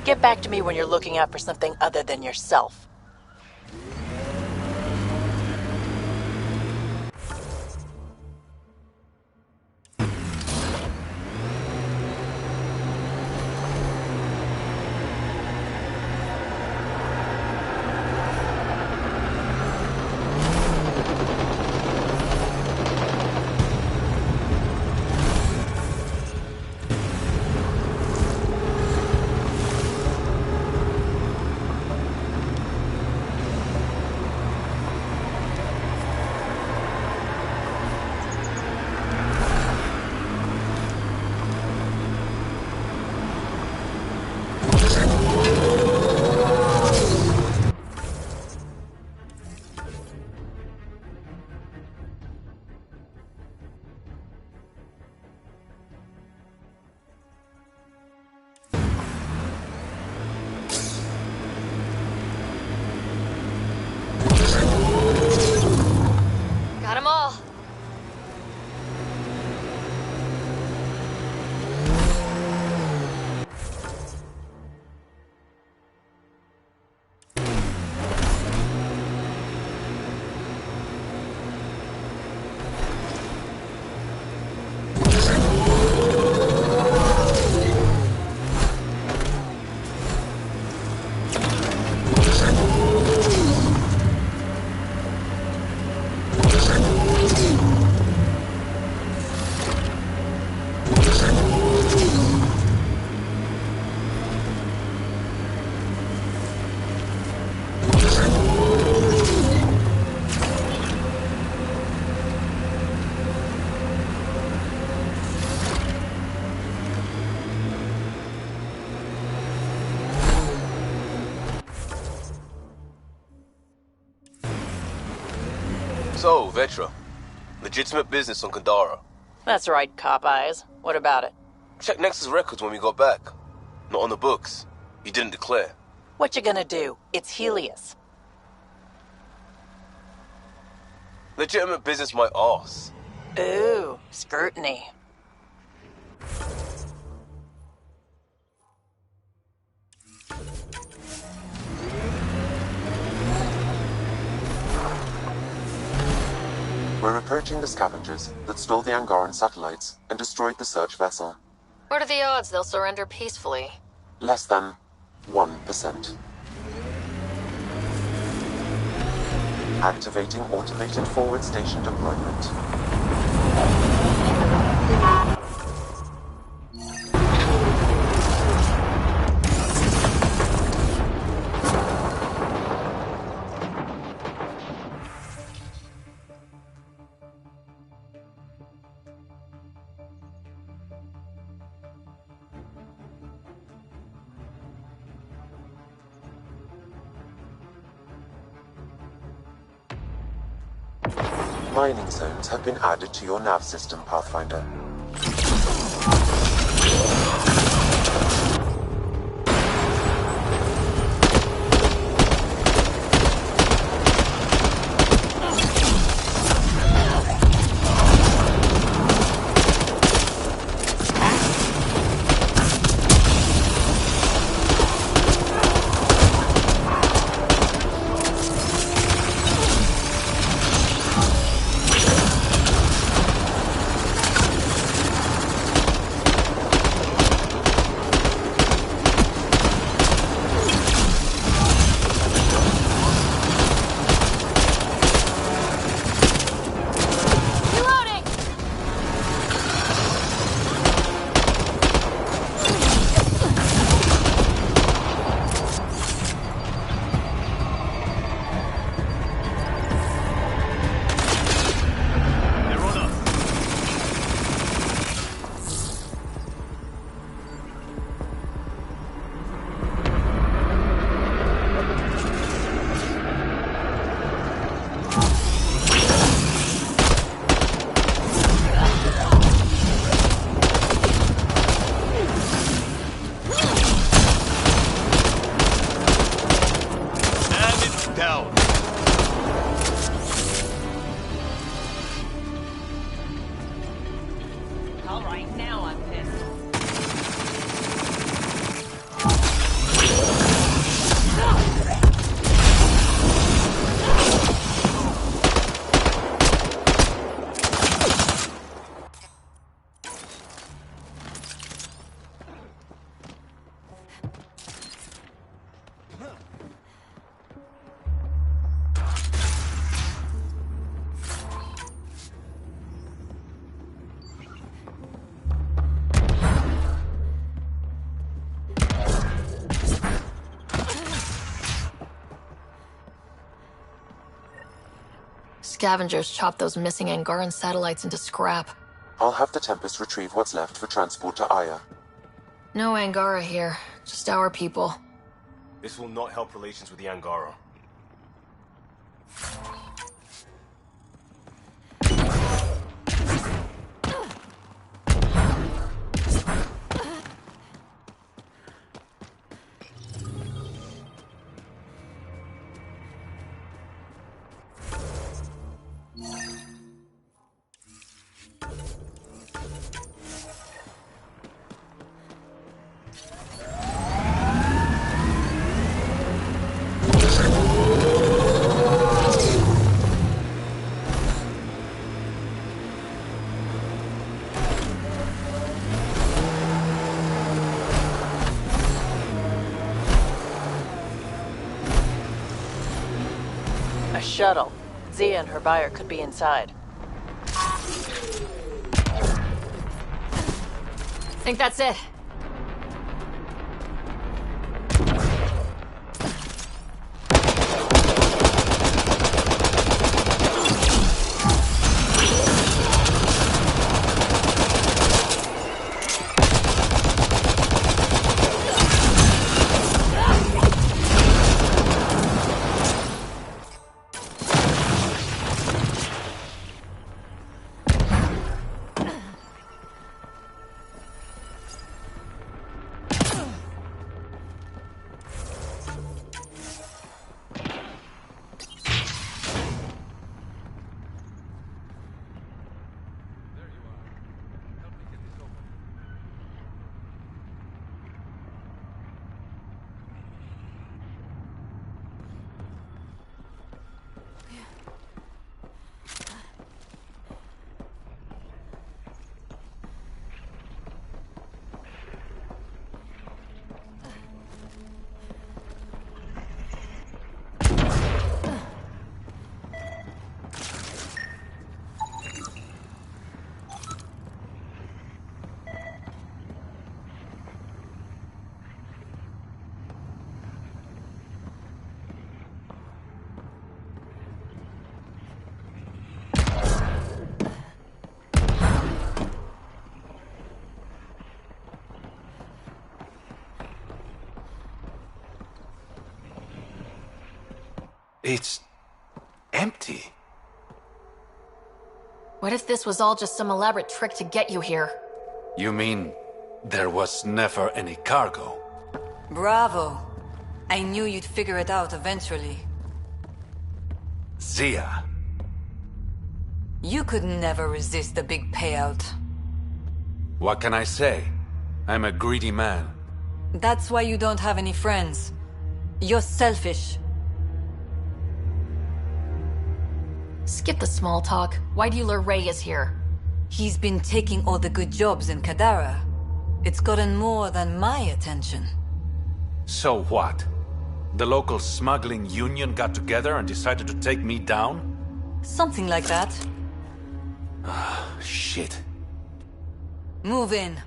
Get back to me when you're looking out for something other than yourself. So, Vetra, legitimate business on Kadara. That's right, Cop Eyes. What about it? Check Nexus records when we got back. Not on the books. You didn't declare. What you gonna do? It's Helios. Legitimate business my arse. Ooh, scrutiny. We're approaching the scavengers that stole the Angaran satellites and destroyed the search vessel. What are the odds they'll surrender peacefully? Less than 1%. Activating automated forward station deployment. Mining zones have been added to your nav system, Pathfinder. Scavengers chopped those missing Angaran satellites into scrap. I'll have the Tempest retrieve what's left for transport to Aya. No Angara here, just our people. This will not help relations with the Angara. Shuttle. Zia and her buyer could be inside. Think that's it. It's empty. What if this was all just some elaborate trick to get you here? You mean there was never any cargo? Bravo. I knew you'd figure it out eventually. Zia. You could never resist the big payout. What can I say? I'm a greedy man. That's why you don't have any friends. You're selfish. Skip the small talk. Why do you lure Reyes here? He's been taking all the good jobs in Kadara. It's gotten more than my attention. So what? The local smuggling union got together and decided to take me down? Something like that. Ah, shit. Move in.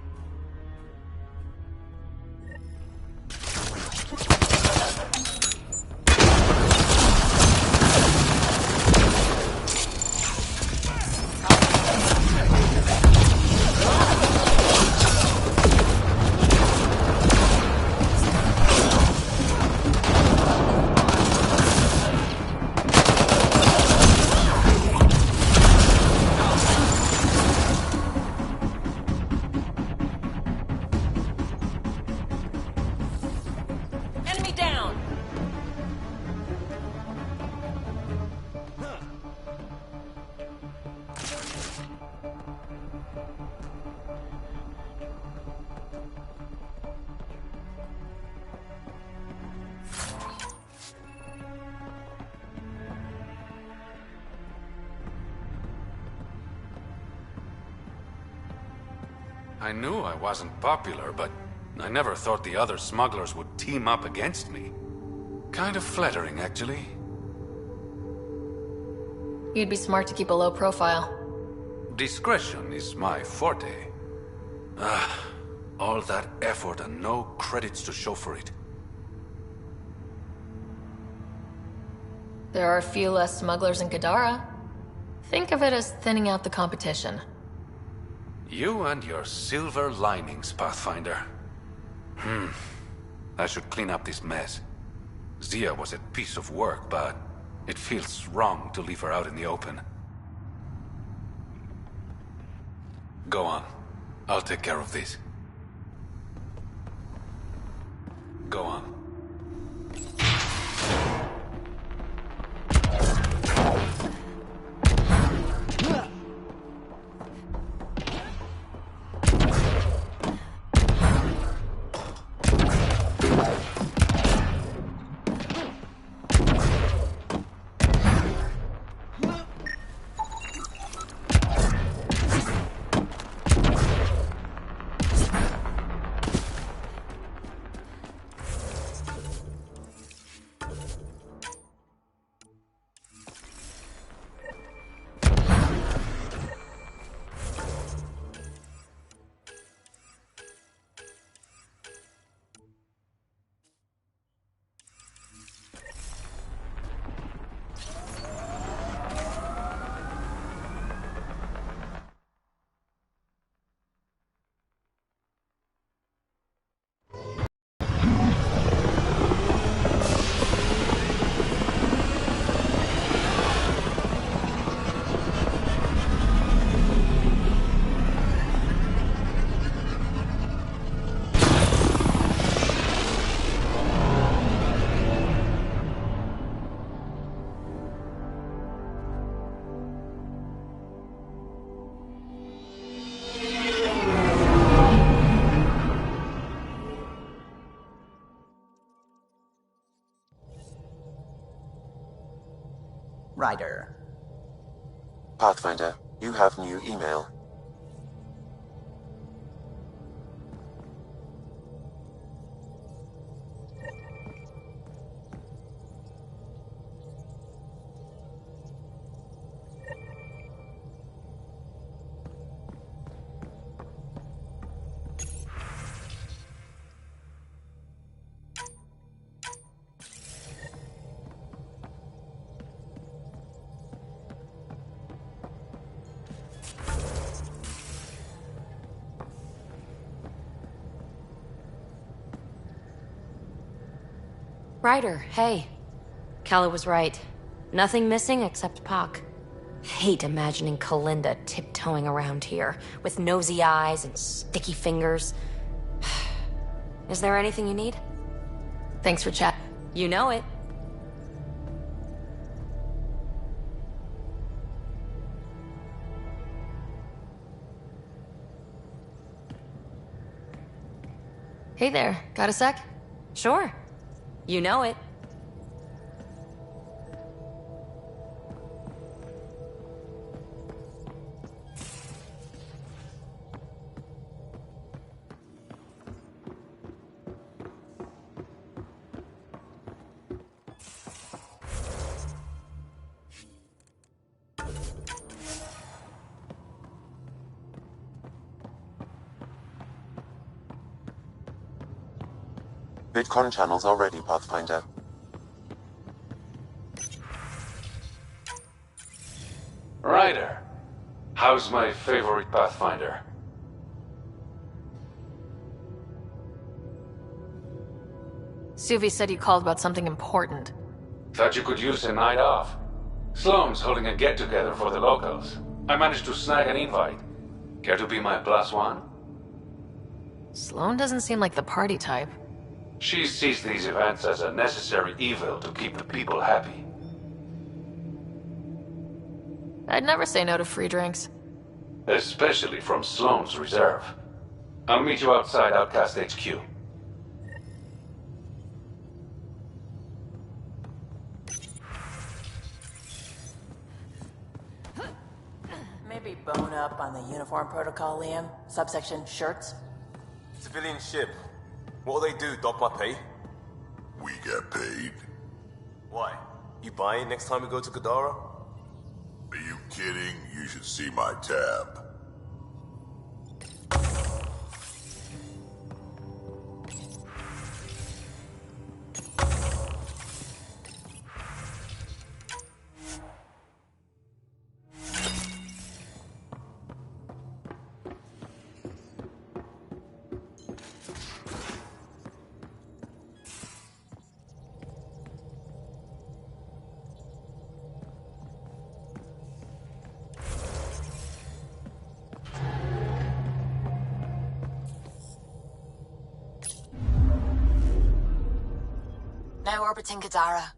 I knew I wasn't popular, but I never thought the other smugglers would team up against me. Kind of flattering, actually. You'd be smart to keep a low profile. Discretion is my forte. Ah, all that effort and no credits to show for it. There are a few less smugglers in Kadara. Think of it as thinning out the competition. You and your silver linings, Pathfinder. I should clean up this mess. Zia was a piece of work, but it feels wrong to leave her out in the open. Go on. I'll take care of this. Go on. Ryder. Pathfinder, you have new email. Ryder, hey. Kella was right. Nothing missing except Puck. Hate imagining Kalinda tiptoeing around here, with nosy eyes and sticky fingers. Is there anything you need? Thanks for chat. You know it. Hey there, got a sec? Sure. You know it. VidCon channels are ready, Pathfinder. Ryder, how's my favorite Pathfinder? Suvi said you called about something important. Thought you could use a night off. Sloane's holding a get-together for the locals. I managed to snag an invite. Care to be my +1? Sloane doesn't seem like the party type. She sees these events as a necessary evil to keep the people happy. I'd never say no to free drinks. Especially from Sloane's reserve. I'll meet you outside Outcast HQ. Maybe bone up on the uniform protocol, Liam. Subsection shirts. Civilian ship. What'll they do, dock my pay? We get paid. Why? You buying next time we go to Kadara? Are you kidding? You should see my tab. Now orbiting Kadara.